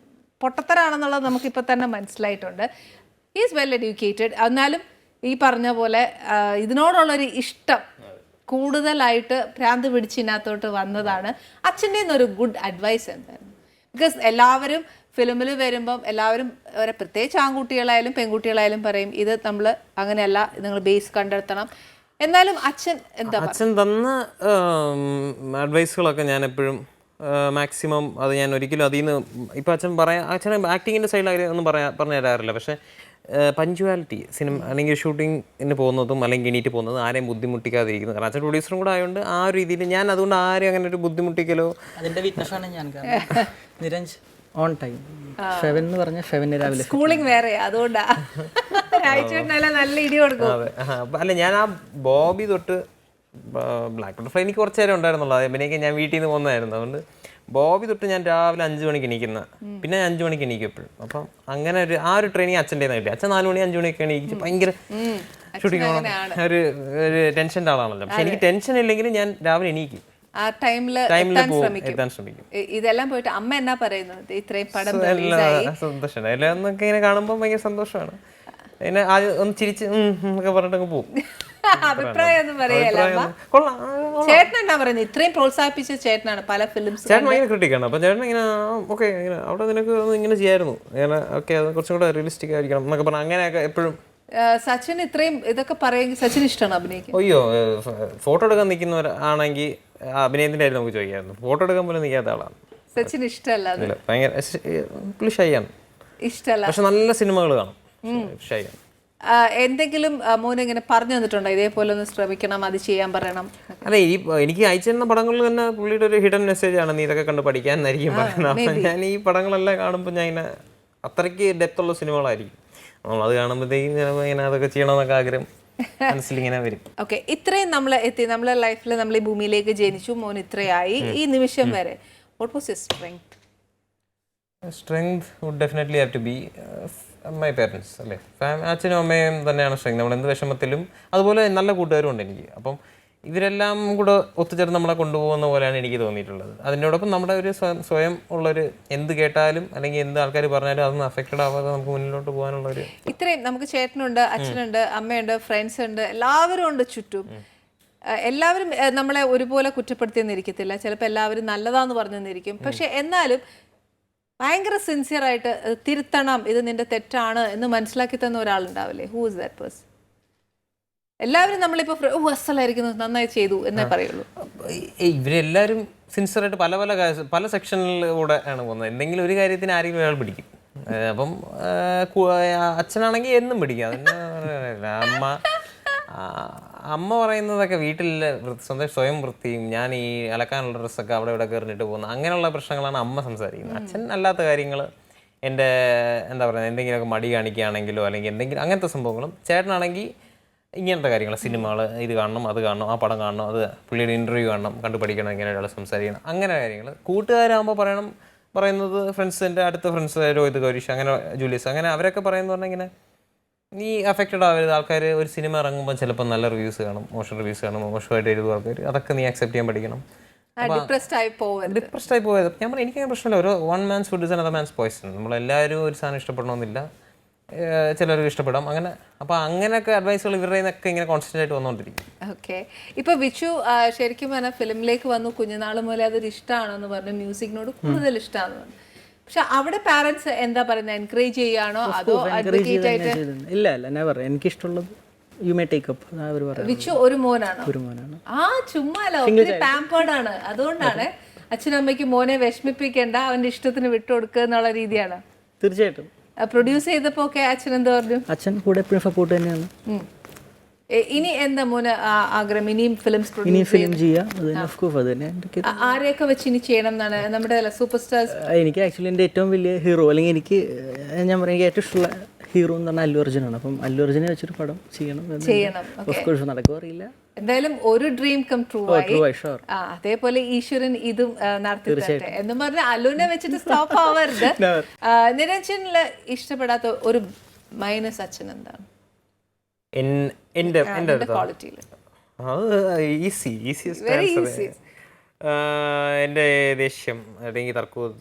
പൊട്ടത്തരാണെന്നുള്ളത് നമുക്കിപ്പോൾ തന്നെ മനസ്സിലായിട്ടുണ്ട്. Is well educated. എന്നാലും ഈ പറഞ്ഞ പോലെ ഇതിനോടുള്ളൊരു ഇഷ്ടം കൂടുതലായിട്ട് ഭ്രാന്ത് പിടിച്ചിനകത്തോട്ട് വന്നതാണ്. അച്ഛൻ്റെ ഒരു ഗുഡ് അഡ്വൈസ് എന്തായിരുന്നു? ബിക്കോസ് എല്ലാവരും ഫിലിമിൽ വരുമ്പം എല്ലാവരും പ്രത്യേകിച്ച് ആൺകുട്ടികളായാലും പെൺകുട്ടികളായാലും പറയും ഇത് നമ്മൾ അങ്ങനെയല്ല, നിങ്ങൾ ബേസ് കണ്ടെത്തണം. എന്നാലും അച്ഛൻ തന്ന അഡ്വൈസുകളൊക്കെ ഞാൻ എപ്പോഴും മാക്സിമം അത് ഞാൻ ഒരിക്കലും അതിൽ നിന്ന് ഇപ്പോൾ അച്ഛൻ ആക്ടിങ്ങിൻ്റെ സൈഡിൽ ഒന്നും പറഞ്ഞു തരാറില്ല. പക്ഷേ പഞ്ച്വാലിറ്റി, സിനിമ അല്ലെങ്കിൽ ഷൂട്ടിങ്ങിന് പോകുന്നതും അല്ലെങ്കിൽ എണീറ്റ് പോകുന്നതും ആരെയും ബുദ്ധിമുട്ടിക്കാതിരിക്കുന്നത്. കാരണം അച്ഛൻ പ്രൊഡ്യൂസറും കൂടെ ആയതുകൊണ്ട് ആ ഒരു രീതിയിൽ ഞാൻ അതുകൊണ്ട് ആരും അങ്ങനെ ഒരു ബുദ്ധിമുട്ടിക്കലോ. അതിൻ്റെ വിറ്റ്നസ്സാണ് ഞാൻ. നിരഞ്ജ് ഓൺ ടൈം 7 എന്ന് പറഞ്ഞാൽ 7 രാവിലെ. സ്കൂളിംഗ് വേറെ, അതുകൊണ്ടാ നല്ല ഇടി കൊടുക്കും. അല്ല, ഞാൻ ആ ബോബി തൊട്ട് ബ്ലാക്ക് ബട്ടർഫ്ലൈ എനിക്ക് കുറച്ച് നേരം ഉണ്ടായിരുന്നുള്ളൂ. അഭിനയിക്കാൻ ഞാൻ വീട്ടിൽ നിന്ന് പോകുന്നതായിരുന്നു. അതുകൊണ്ട് ബോബി തൊട്ട് ഞാൻ രാവിലെ 5 മണിക്ക് എണീക്കുന്ന, പിന്നെ 5 മണിക്ക് എണീക്കും എപ്പോഴും. അപ്പം അങ്ങനെ ആ ഒരു ട്രെയിനിങ് അച്ഛൻ്റെ കിട്ടി. അച്ഛൻ 4 മണി 5 മണിയൊക്കെ എണീക്കും. ഭയങ്കര ഷൂട്ടിങ് ഒരു ടെൻഷൻ്റെ ആളാണല്ലോ. പക്ഷെ എനിക്ക് ടെൻഷൻ ഇല്ലെങ്കിലും ഞാൻ രാവിലെ എണീക്കും, ആ ടൈമില് എത്താൻ ശ്രമിക്കും. ഇതെല്ലാം പോയിട്ട് അമ്മ എന്നാ പറയുന്നത്? ഇത്രയും പടം സന്തോഷമാണ് എല്ലാം എന്നൊക്കെ ഇങ്ങനെ കാണുമ്പോൾ ഭയങ്കര സന്തോഷമാണ്. പിന്നെ ഒന്ന് ചിരിച്ച് എന്നൊക്കെ പറഞ്ഞിട്ടങ്ങ് പോകും. അഭിപ്രായം ഒന്നും പറയല്ല. ചേട്ടൻ എന്നാ പറയുന്നത്? ഇത്രയും പ്രോത്സാഹിപ്പിച്ച ചേട്ടനാണ് പല ഫിലിംസ്. ചേട്ടൻ ഭയങ്കര ക്രിട്ടിക്കാണ്. അപ്പം ചേട്ടൻ ഇങ്ങനെ ഓക്കെ ഇങ്ങനെ അവിടെ നിനക്ക് ഇങ്ങനെ ചെയ്യായിരുന്നു, ഇങ്ങനെ ഓക്കെ അത് കുറച്ചും കൂടെ റിയലിസ്റ്റിക് ആയിരിക്കണം എന്നൊക്കെ പറഞ്ഞു. അങ്ങനെയൊക്കെ എപ്പോഴും. സച്ചിൻ ഇത്രയും ഇതൊക്കെ പറയുമെങ്കിൽ സച്ചിൻ ഇഷ്ടമാണ് അഭിനയിക്കാൻ? അയ്യോ, ഫോട്ടോ എടുക്കാൻ നിൽക്കുന്നവരാണെങ്കിൽ അഭിനയത്തിൻ്റെ ആയിരുന്നു നമുക്ക് ചോദിക്കായിരുന്നു. ഫോട്ടോ എടുക്കാൻ പോലും നിൽക്കാത്ത ആളാണ് സച്ചിൻ. ഇഷ്ടമല്ല, ഭയങ്കര പുള്ളി ഷൈയാണ്. ഇഷ്ടമല്ല, പക്ഷെ നല്ല സിനിമകൾ കാണും. ഷൈയാണ്. എന്തെങ്കിലും മോനെ ഇങ്ങനെ പറഞ്ഞു തന്നിട്ടുണ്ടോ ഇതേപോലെ ഒന്ന് ശ്രമിക്കണം, അത് ചെയ്യാൻ പറയണം? അല്ല, എനിക്ക് അയച്ചിരുന്ന പടങ്ങളിൽ തന്നെ പുള്ളിയുടെ ഒരു ഹിഡൻ മെസ്സേജ് ആണ്, നീ ഇതൊക്കെ കണ്ട് പഠിക്കാൻ എന്നായിരിക്കും പറയുന്നത്. അപ്പം ഞാൻ ഈ പടങ്ങളെല്ലാം കാണുമ്പോൾ ഞാൻ ഇങ്ങനെ അത്രയ്ക്ക് ഡെപ്തുള്ള സിനിമകളായിരിക്കും. നമ്മളത് കാണുമ്പോഴത്തേക്കും ചിലപ്പോൾ ഇങ്ങനെ അതൊക്കെ ചെയ്യണമെന്നൊക്കെ ആഗ്രഹം മനസ്സിലിങ്ങനെ വരും. ഓക്കെ, ഇത്രയും നമ്മൾ എത്തി, നമ്മളെ ലൈഫിൽ നമ്മൾ ഈ ഭൂമിയിലേക്ക് ജനിച്ചു, മോൻ ഇത്രയായി ഈ നിമിഷം വരെ, what was your strength? Strength would definitely have to be my parents അല്ലേ. അച്ഛനും അമ്മയും തന്നെയാണ് സ്ട്രെങ്ത്. നമ്മൾ എന്ത് വിഷമത്തിലും, അതുപോലെ നല്ല കൂട്ടുകാരും ഉണ്ട് എനിക്ക്. അപ്പം ഇവരെല്ലാം കൂടെ ഒത്തുചേർന്ന് നമ്മളെ കൊണ്ടുപോകുന്ന പോലെയാണ് എനിക്ക് തോന്നിയിട്ടുള്ളത്. അതിനോടൊപ്പം നമ്മുടെ ഒരു സ്വയം ഉള്ളൊരു എന്ത് കേട്ടാലും അല്ലെങ്കിൽ എന്ത് ആൾക്കാർ പറഞ്ഞാലും അതൊന്നും അഫക്റ്റഡ് ആവാതെ നമുക്ക് മുന്നിലോട്ട് പോകാനുള്ളൊരു, ഇത്രയും നമുക്ക് ചേട്ടനുണ്ട്, അച്ഛനുണ്ട്, അമ്മയുണ്ട്, ഫ്രണ്ട്സ് ഉണ്ട്, എല്ലാവരും ഉണ്ട് ചുറ്റും. എല്ലാവരും നമ്മളെ ഒരുപോലെ കുറ്റപ്പെടുത്തിയെന്നിരിക്കത്തില്ല, ചിലപ്പോൾ എല്ലാവരും നല്ലതാന്ന് പറഞ്ഞെന്നിരിക്കും. പക്ഷെ എന്നാലും ഭയങ്കര സിൻസിയർ ആയിട്ട് തിരുത്തണം, ഇത് നിന്റെ തെറ്റാണ് എന്ന് മനസ്സിലാക്കി തന്ന ഒരാളുണ്ടാവില്ലേ? Who is that person? എല്ലാവരും നമ്മളിപ്പോ അസലായിരിക്കുന്നു, നന്നായി ചെയ്തു എന്നേ പറയുള്ളൂ. ഇവരെല്ലാവരും സിൻസിയറായിട്ട് പല സെക്ഷനിലൂടെ ആണ് പോകുന്നത്. എന്തെങ്കിലും ഒരു കാര്യത്തിന് ആരെങ്കിലും ഒരാൾ പിടിക്കും. അപ്പം അച്ഛനാണെങ്കിൽ എന്നും പിടിക്കും. അതിന് അമ്മ പറയുന്നതൊക്കെ വീട്ടിലെ സ്വയം വൃത്തിയും, ഞാൻ ഈ അലക്കാനുള്ള ഡ്രസ്സൊക്കെ അവിടെ ഇവിടെ കയറിയിട്ട് പോകുന്ന അങ്ങനെയുള്ള പ്രശ്നങ്ങളാണ് അമ്മ സംസാരിക്കുന്നത്. അച്ഛൻ അല്ലാത്ത കാര്യങ്ങൾ, എൻ്റെ എന്താ പറയുക, എന്തെങ്കിലുമൊക്കെ മടി കാണിക്കുകയാണെങ്കിലോ അല്ലെങ്കിൽ എന്തെങ്കിലും അങ്ങനത്തെ സംഭവങ്ങളും. ചേട്ടനാണെങ്കിൽ ഇങ്ങനത്തെ കാര്യങ്ങൾ, സിനിമകൾ, ഇത് കാണണം, അത് കാണണം, ആ പടം കാണണം, അത് പുള്ളിയുടെ ഇൻ്റർവ്യൂ കാണണം, കണ്ടു പഠിക്കണം, ഇങ്ങനെ ഒരാൾ സംസാരിക്കണം, അങ്ങനെ കാര്യങ്ങൾ. കൂട്ടുകാരാകുമ്പോൾ പറയുന്നത് ഫ്രണ്ട്സിൻ്റെ അടുത്ത ഫ്രണ്ട്സ്, രോഹിത്, ഗൗരീഷ്, അങ്ങനെ ജൂലിയസ്, അങ്ങനെ അവരൊക്കെ പറയുന്നത് പറഞ്ഞാൽ ഇങ്ങനെ നീ അഫക്റ്റഡ് ആവരുത്. ആൾക്കാർ ഒരു സിനിമ ഇറങ്ങുമ്പോൾ ചിലപ്പോൾ നല്ല റിവ്യൂസ് കാണും, മോശം റിവ്യൂസ് കാണും, മോശമായിട്ട് എഴുതും ആൾക്കാർ. അതൊക്കെ നീ അക്സെപ്റ്റ് ചെയ്യാൻ പഠിക്കണം. ഡിപ്രസ്ഡ് ആയി പോയത് ഞാൻ പറഞ്ഞു, എനിക്കങ്ങനെ പ്രശ്നമില്ല. ഒരു one man's food is another man's poison. നമ്മളെല്ലാവരും ഒരു സാധനം ഇഷ്ടപ്പെടണമെന്നില്ല, ചിലർക്ക് ഇഷ്ടപ്പെടാം, അങ്ങനെ. അപ്പോൾ അങ്ങനെയൊക്കെ അഡ്വൈസുകൾ ഇവരുടെ നിന്നൊക്കെ ഇങ്ങനെ കോൺസ്റ്റന്റ് ആയിട്ട് വന്നുകൊണ്ടിരിക്കും. ഓക്കെ, ഇപ്പൊ വിച്ചു ശരിക്കും പറഞ്ഞാൽ ഫിലിമിലേക്ക് വന്നു, കുഞ്ഞുനാൾ മുതലേ അതൊരു ഇഷ്ടമാണെന്ന് പറഞ്ഞു, മ്യൂസിക്കിനോട് കൂടുതൽ ഇഷ്ടമാണെന്ന് പറഞ്ഞു. പക്ഷെ അവിടെ പാരന്റ്സ് എന്താ പറയുന്നത്, എൻകറേജ് ചെയ്യാണോ അതോ അഡ്വക്കേറ്റ് ആയിട്ട്? ഇല്ല നെവർ, എനിക്ക് ഇഷ്ടമുള്ളത് you may take up. Vichu ഒരു മോനാണോ? ചുമ്മാല, ഒത്തിരി പാമ്പേർഡ് ആണ്. അതുകൊണ്ടാണ് അച്ഛനും അമ്മയ്ക്ക് മോനെ വിഷമിപ്പിക്കേണ്ട, അവന്റെ ഇഷ്ടത്തിന് വിട്ടുകൊടുക്കുക എന്നുള്ള രീതിയാണ്. തീർച്ചയായിട്ടും. പ്രൊഡ്യൂസ് ചെയ്തപ്പോ ഒക്കെ അച്ഛൻ എന്താ പറഞ്ഞു? അച്ഛൻ കൂടെ എപ്പോഴും സപ്പോർട്ട് തന്നെയാണ്. ഇനി എന്താ മോന് ആഗ്രഹം? ഇനിയും ഫിലിംസ് ഫിലിം ചെയ്യാം. ആരെയൊക്കെ വെച്ച് ഇനി ചെയ്യണം എന്നാണ് നമ്മുടെ സൂപ്പർ സ്റ്റാർസ്? എനിക്ക് ആക്ച്വലി എൻ്റെ ഏറ്റവും വലിയ ഹീറോ, അല്ലെങ്കിൽ എനിക്ക് ഞാൻ പറയാം എനിക്ക് ഏറ്റവും ഇഷ്ടമുള്ള ഹീറോ എന്ന് പറഞ്ഞാൽ അല്ലു അർജുനാണ്. അപ്പം അല്ലു അർജുനെ വെച്ചൊരു പടം ചെയ്യണം. ഓഫ് കോഴ്സ് നടക്കുമോ അറിയില്ല, എന്തായാലും ഒരു ഡ്രീം കം ട്രൂ ആയി. അതേപോലെ ഈശ്വരൻ ഇതും നടത്തി തരട്ടെ എന്ന് പറഞ്ഞ അല്ലുവിനെ വെച്ചിട്ട് സ്റ്റോപ്പ് ആവരുത്. നിരഞ്ജനില് ഇഷ്ടപ്പെടാത്ത ഒരു മൈനസ് അച്ഛൻ എന്താണ്? എൻ്റെ ദേഷ്യം അല്ലെങ്കിൽ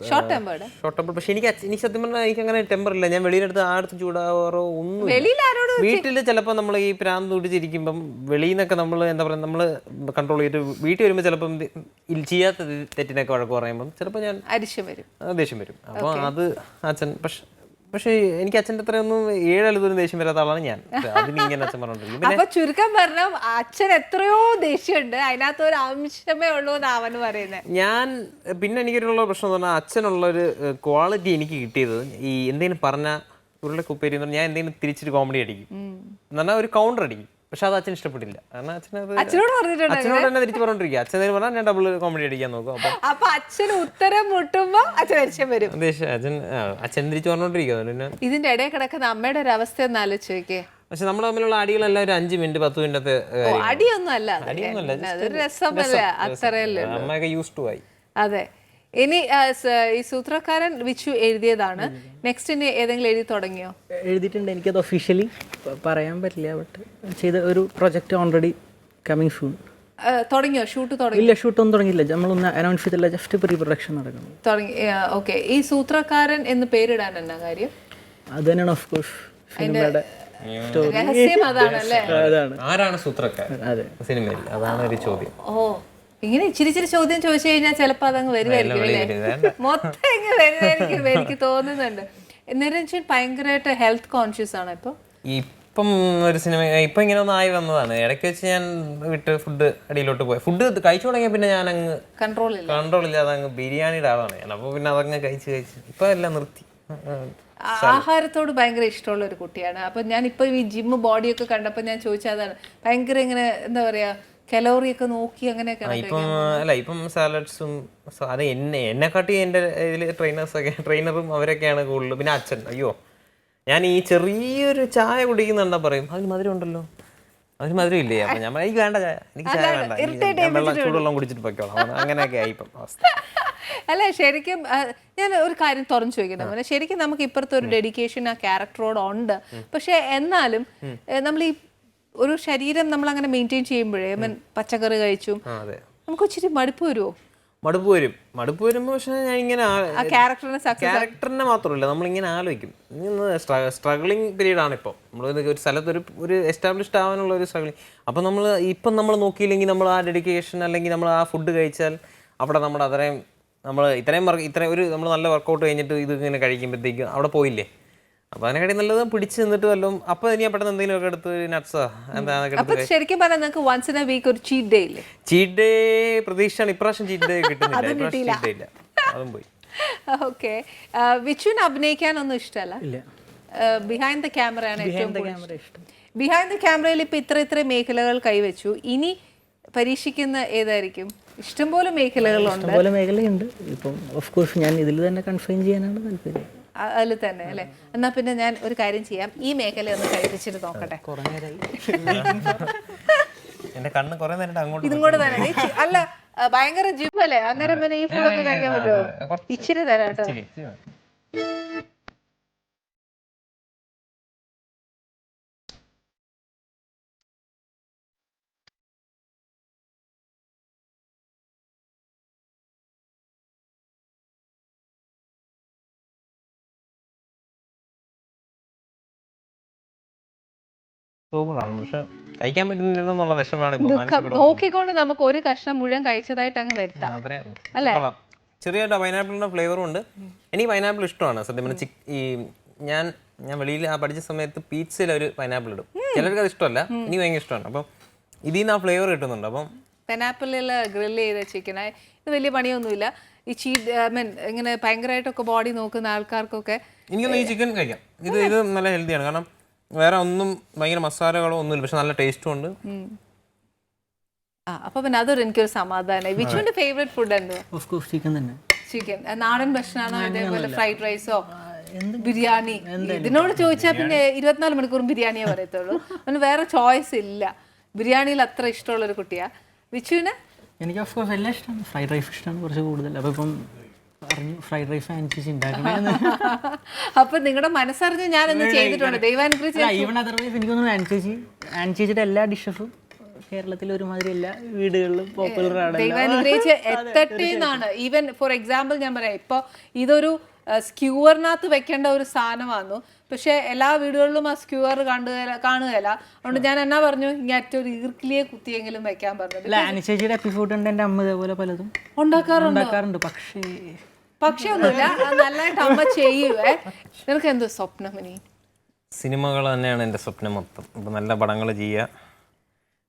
ഷോർട്ട് ടെമ്പർ. പക്ഷെ എനിക്ക് സത്യം പറഞ്ഞാൽ എനിക്ക് അങ്ങനെ ടെമ്പർ ഇല്ല. ഞാൻ വെളിയിലെടുത്ത് ആടുത്ത് ചൂടാവാറോ ഒന്നും. വീട്ടിൽ ചിലപ്പോൾ നമ്മൾ ഈ പ്രാന്ത് കൂട്ടിച്ചിരിക്കുമ്പം വെളിയിൽ നിന്നൊക്കെ നമ്മൾ എന്താ പറയുക, നമ്മൾ കൺട്രോൾ ചെയ്തിട്ട് വീട്ടിൽ വരുമ്പോൾ ചിലപ്പം ചെയ്യാത്ത തെറ്റിനൊക്കെ വഴക്ക് പറയുമ്പം ചിലപ്പോൾ ഞാൻ ദേഷ്യം വരും. അപ്പോൾ അത് അച്ഛൻ. പക്ഷേ എനിക്ക് അച്ഛൻ്റെ അത്രയൊന്നും 7 അലുതൊന്നും ദേഷ്യം വരാത്ത ആളാണ് ഞാൻ. അതിനിങ്ങനെ അച്ഛൻ പറഞ്ഞോണ്ടിരിക്കും. അപ്പൊ ചുരുക്കം പറഞ്ഞ അച്ഛൻ എത്രയോ ദേഷ്യമുണ്ട്, അതിനകത്ത് ഒരു അംശമേ ഉള്ളൂ എന്ന് അവന് പറയുന്നത്. ഞാൻ പിന്നെ എനിക്കൊരു പ്രശ്നം എന്ന് പറഞ്ഞാൽ അച്ഛനുള്ളൊരു ക്വാളിറ്റി എനിക്ക് കിട്ടിയത്, ഈ എന്തെങ്കിലും പറഞ്ഞാൽ ഉരുളക്കുപ്പേരി എന്ന് പറഞ്ഞാൽ ഞാൻ എന്തെങ്കിലും തിരിച്ചിട്ട് കോമഡി അടിക്കും എന്ന് പറഞ്ഞാൽ ഒരു കൗണ്ടർ അടിക്കും. പക്ഷെ അത് അച്ഛന് ഇഷ്ടപ്പെട്ടില്ല. കാരണം അച്ഛനോട് തന്നെ തിരിച്ചു പറഞ്ഞോണ്ടിരിക്കുക. അച്ഛൻ പറഞ്ഞാൽ ഞാൻ ഡബിൾ കോമഡി അടിക്കാൻ നോക്കും. അപ്പൊ അച്ഛൻ ഉത്തരം മുട്ടുമ്പോ അച്ഛൻ വരും. അച്ഛൻ തിരിച്ചു പറഞ്ഞോണ്ടിരിക്കുക. ഇതിന്റെ ഇടയിൽ കിടക്കുന്ന അമ്മയുടെ ഒരു അവസ്ഥ ഒന്ന് ആലോചിച്ചേ. പക്ഷെ നമ്മൾ തമ്മിലുള്ള അടികളെല്ലാം ഒരു 5 മിനിറ്റ് 10 മിനിറ്റത്തെ അടിയൊന്നും അല്ല, രസമല്ലേ, അത്രയല്ലേ. അമ്മയൊക്കെ യൂസ് ടു ആയി. അതെ. ഇനി ഈ സൂത്രക്കാരൻ വിച്ചു എഴുതിയതാണ്. നെക്സ്റ്റ് ഇനി ഏതെങ്കിലും എഴുതി തുടങ്ങിയോ? എഴുതിയിട്ടുണ്ട്. എനിക്കത് ഒഫീഷ്യലി പറയാൻ പറ്റില്ല, ബട്ട് ചെയ്ത ഒരു പ്രൊജക്ട് ഓൾറെഡി കമ്മിങ് സൂൺ. തുടങ്ങിയോ? ഷൂട്ട് തുടങ്ങി? ഇല്ല, ഷൂട്ടൊന്നും തുടങ്ങിയില്ല. നമ്മളൊന്ന് അനൗൺസ് ചെയ്തില്ല, ജസ്റ്റ് പ്രീ പ്രൊഡക്ഷൻ നടക്കുന്നു. തുടങ്ങി. ഓക്കെ. ഈ സൂത്രക്കാരൻ എന്ന് പേരിടാൻ എന്നാ കാര്യം? അത് തന്നെയാണ് ഓഫ് കോഴ്സ് സിനിമയുടെ രഹസ്യം. അതാണല്ലേ, ആരാണ് സൂത്രക്കാരൻ സിനിമയിൽ? അതാണ് ഒരു ചോദ്യം. ഇങ്ങനെ ഇച്ചിരി ചോദ്യം ചോദിച്ചു കഴിഞ്ഞാൽ ചിലപ്പോൾ അതങ്ങ് വരുമായിരിക്കും അല്ലേ, മൊത്തം ഇങ്ങനെ വരുമായിരിക്കും എനിക്ക് തോന്നുന്നുണ്ട്. നിരഞ്ജൻ ഭയങ്കരമായിട്ട് ഹെൽത്ത് കോൺഷ്യസ് ആണ് ഇപ്പം ഒരു സിനിമ ഇപ്പം ഇങ്ങനെ ഒന്ന് ആയി വന്നതാണ്. ഇടയ്ക്ക് വെച്ച് ഞാൻ വിട്ട് ഫുഡ് അടിയിലോട്ട് പോയി. ഫുഡ് കഴിച്ചു തുടങ്ങിയ പിന്നെ ഞാൻ അങ്ങ് കൺട്രോൾ ഇല്ലാതെ അങ്ങ് ബിരിയാണിയുടെ ആളാണ് ഞാൻ. അപ്പോൾ പിന്നെ അതങ്ങ് കഴിച്ച് ഇപ്പം എല്ലാം നിർത്തി. ആഹാരത്തോട് ഭയങ്കര ഇഷ്ടമുള്ള ഒരു കുട്ടിയാണ്. അപ്പം ഞാൻ ഇപ്പൊ ഈ ജിമ്മ് ബോഡിയൊക്കെ കണ്ടപ്പോൾ ഞാൻ ചോദിച്ചതാണ്, ഭയങ്കര ഇങ്ങനെ എന്താ പറയാ കലോറി ഒക്കെ നോക്കി അങ്ങനെയൊക്കെ. ഇപ്പം സാലഡ്സും അത് എന്നെക്കാട്ടി എൻ്റെ ഇതിൽ ട്രെയിനറും അവരൊക്കെയാണ് കൂടുതൽ. പിന്നെ അച്ഛൻ, അയ്യോ ഞാൻ ഈ ചെറിയൊരു ചായ കുടിക്കുന്നുണ്ടാ പറയും അതിന് മധുരം ഉണ്ടല്ലോ. അതിന് മധുരം ഇല്ലേ? അപ്പം ഞാൻ എനിക്ക് വേണ്ട ചായ, എനിക്ക് ചായ വേണ്ട, ഞാൻ വെള്ളം ചൂടുവെള്ളം കുടിച്ചിട്ട് പൊയ്ക്കോളാം. അങ്ങനെയൊക്കെ ആയിപ്പം അവസ്ഥ. അല്ല ശരിക്കും ഞാൻ ഒരു കാര്യം തുറന്നു ചോദിക്കുന്നത്, ശരിക്കും നമുക്ക് ഇപ്പുറത്തെ ഒരു ഡെഡിക്കേഷൻ ആ ക്യാരക്ടറോട് ഉണ്ട്. പക്ഷെ എന്നാലും നമ്മൾ ഈ ഒരു ശരീരം നമ്മൾ അങ്ങനെ മെയിൻറ്റെയിൻ ചെയ്യുമ്പോഴേ പച്ചക്കറി കഴിച്ചു നമുക്ക് ഇച്ചിരി മടുപ്പ് വരുമോ? മടുപ്പ് വരുമ്പോൾ പക്ഷെ ഞാൻ ഇങ്ങനെ ക്യാരക്ടറിനെ മാത്രമല്ല നമ്മളിങ്ങനെ ആലോചിക്കും. സ്ട്രഗ്ലിംഗ് പീരീഡ് ആണ് ഇപ്പോൾ. നമ്മൾ ഒരു സ്ഥലത്ത് ഒരു എസ്റ്റാബ്ലിഷ്ഡ് ആവാനുള്ള ഒരു സ്ട്രഗ്ലിംഗ്. അപ്പം നമ്മൾ നോക്കിയില്ലെങ്കിൽ നമ്മൾ ആ ഡെഡിക്കേഷൻ അല്ലെങ്കിൽ നമ്മൾ ആ ഫുഡ് കഴിച്ചാൽ അവിടെ നമ്മൾ അത്രയും നമ്മൾ നല്ല വർക്കൗട്ട് കഴിഞ്ഞിട്ട് ഇത് ഇങ്ങനെ കഴിക്കുമ്പോഴത്തേക്കും അവിടെ പോയില്ലേ. അപ്പൊ അതിനെക്കാട്ടി നല്ലത് പിടിച്ച് നിന്നിട്ട് വല്ലതും അപ്പൊ ഇനി പെട്ടെന്ന് എന്തെങ്കിലും ഒക്കെ എടുത്ത് നട്ട്സോ ശരിക്കും പറഞ്ഞാൽ നിങ്ങൾക്ക് വൺസ് ഇൻ എ വീക്ക് ഒരു ചീറ്റ് ഡേ ഇല്ലേ? ചീറ്റ് ഡേ പ്രതീക്ഷയാണ്. ഇപ്രാവശ്യം ചീറ്റ് ഡേ കിട്ടുന്നില്ല, അതും പോയി. ഓക്കെ, വിച്ചുവിന് അഭിനയിക്കാനൊന്നും ഇഷ്ടമല്ല? ബിഹൈൻഡ് ദ ക്യാമറ ആണ് ഏറ്റവും ഇഷ്ടം. ബിഹൈൻഡ് ദ ക്യാമറയിൽ ഇപ്പൊ ഇത്ര മേഖലകൾ കൈവച്ചു. ഇനി പരീക്ഷിക്കുന്ന ഏതായിരിക്കും? ഇഷ്ടംപോലെ മേഖലകളുണ്ട്. ഇപ്പം ഓഫ് കോഴ്സ് ഞാൻ ഇതിൽ തന്നെ കൺഫൈൻ ചെയ്യാനാണ് താല്പര്യം. അതിൽ തന്നെ അല്ലേ? എന്നാ പിന്നെ ഞാൻ ഒരു കാര്യം ചെയ്യാം, ഈ മേഖല ഒന്ന് കഴിപ്പിച്ചിട്ട് നോക്കട്ടെ. എന്റെ കണ്ണ് കുറെ നേരം അങ്ങോട്ട് ഇതും കൂടെ തന്നെ. അല്ല ഭയങ്കര ജിം അല്ലേ, അന്നേരം പിന്നെ ഈ ഫുഡൊക്കെ കഴിക്കാൻ പറ്റുമോ? ഇച്ചിരി തരാം കേട്ടോ. പക്ഷെ കഴിക്കാൻ പറ്റുന്നില്ലെന്നുള്ള വിഷമാണ്. നോക്കിക്കൊണ്ട് നമുക്ക് ഒരു കഷ്ണം മുഴുവൻ കഴിച്ചതായിട്ട് അങ്ങ് വരുത്താം അല്ലേ? ചെറിയ പൈനാപ്പിളിന്റെ ഫ്ലേവറും ഉണ്ട്. എനിക്ക് പൈനാപ്പിൾ ഇഷ്ടമാണ് സത്യം പറഞ്ഞാൽ. ഈ ഞാൻ വെളിയിൽ പഠിച്ച സമയത്ത് പീറ്റ്സയിൽ ഒരു പൈനാപ്പിൾ ഇടും. ചിലർക്ക് അത് ഇഷ്ടമല്ല, എനിക്ക് ഭയങ്കര ഇഷ്ടമാണ്. അപ്പം ഇതിൽ നിന്ന് ആ ഫ്ലേവർ കിട്ടുന്നുണ്ട്. അപ്പം പൈനാപ്പിളിൽ ഗ്രില്ല് ചെയ്ത ചിക്കൻ ഇത് വലിയ പണിയൊന്നുമില്ല. ഈ ഇങ്ങനെ ഭയങ്കരമായിട്ടൊക്കെ ബോഡി നോക്കുന്ന ആൾക്കാർക്കൊക്കെ എനിക്കൊന്നും ഈ ചിക്കൻ കഴിക്കാം. ഇത് നല്ല ഹെൽത്തിയാണ്. കാരണം വേറെ ഒന്നും ഭയങ്കര മസാലകളോ ഒന്നുമില്ല, പക്ഷെ നല്ല ടേസ്റ്റും ഉണ്ട്. അപ്പൊ പിന്നെ അതൊരു എനിക്കൊരു സമാധാനം. വിച്ചുവിന്റെ ഫേവറേറ്റ് ഫുഡ് എന്തുവാ? ഓഫ് കോഴ്സ് ചിക്കൻ തന്നെ. ചിക്കൻ നാടൻ ഭക്ഷണമാണോ അതേപോലെ ഫ്രൈഡ് റൈസോ ബിരിയാണി? ഇതിനോട് ചോദിച്ചാൽ പിന്നെ 24 മണിക്കൂറും ബിരിയാണിയെ പറയത്തുള്ളൂ. അവന് വേറെ ചോയ്സ് ഇല്ല. ബിരിയാണിയിൽ അത്ര ഇഷ്ടമുള്ളൊരു കുട്ടിയാ. വിച്ചുവിന് എനിക്ക് ഓഫ് കോഴ്സ് എല്ലാം ഇഷ്ടമാണ്. ഫ്രൈഡ് റൈസ് ഇഷ്ടമാണ് കുറച്ച് കൂടുതൽ. അപ്പോൾ ഇപ്പം ഫ്രൈഡ് റൈസ് അനുസരിച്ച് ഉണ്ടാക്കണേ. അപ്പൊ നിങ്ങളുടെ മനസ്സറിഞ്ഞ് ഞാനൊന്ന് ചെയ്തിട്ടുണ്ട്. ദൈവാനുഗ്രഹിച്ച് ഈവൻ അതർവൈസ് എനിക്ക് തോന്നുന്നു അനുസരിച്ചിട്ട് എല്ലാ ഡിഷസും കേരളത്തിൽ ഒരുമാതിരി എല്ലാ വീടുകളിലും പോപ്പുലർ ആണ്. ദൈവാനുഗ്രഹിച്ച് എത്തട്ടെ എന്നാണ്. ഈവൻ ഫോർ എക്സാമ്പിൾ ഞാൻ പറയാം, ഇപ്പൊ ഇതൊരു സ്ക്യൂവറിനകത്ത് വെക്കേണ്ട ഒരു സാധനമായിരുന്നു. പക്ഷെ എല്ലാ വീടുകളിലും ആ സ്ക്യൂവർ കാണുകയല്ല. അതുകൊണ്ട് ഞാൻ എന്നാ പറഞ്ഞു, ഇങ്ങനത്തെ ഒരു ഈർക്കിലിയെ കുത്തിയെങ്കിലും വെക്കാൻ പറഞ്ഞു. അനുസരിച്ചിട്ട് എപ്പിസോഡ് ഉണ്ട്. എൻ്റെ അമ്മ ഇതേപോലെ പലതും ഉണ്ടാക്കാറുണ്ട്. പക്ഷെ ഒന്നുമില്ല, നല്ലതായിട്ട് അമ്മ ചെയ്യുവേ. നിനക്ക് എന്തോ സ്വപ്നം? ഇനി സിനിമകൾ തന്നെയാണ് എൻ്റെ സ്വപ്നം മൊത്തം. ഇപ്പം നല്ല പടങ്ങൾ ചെയ്യുക,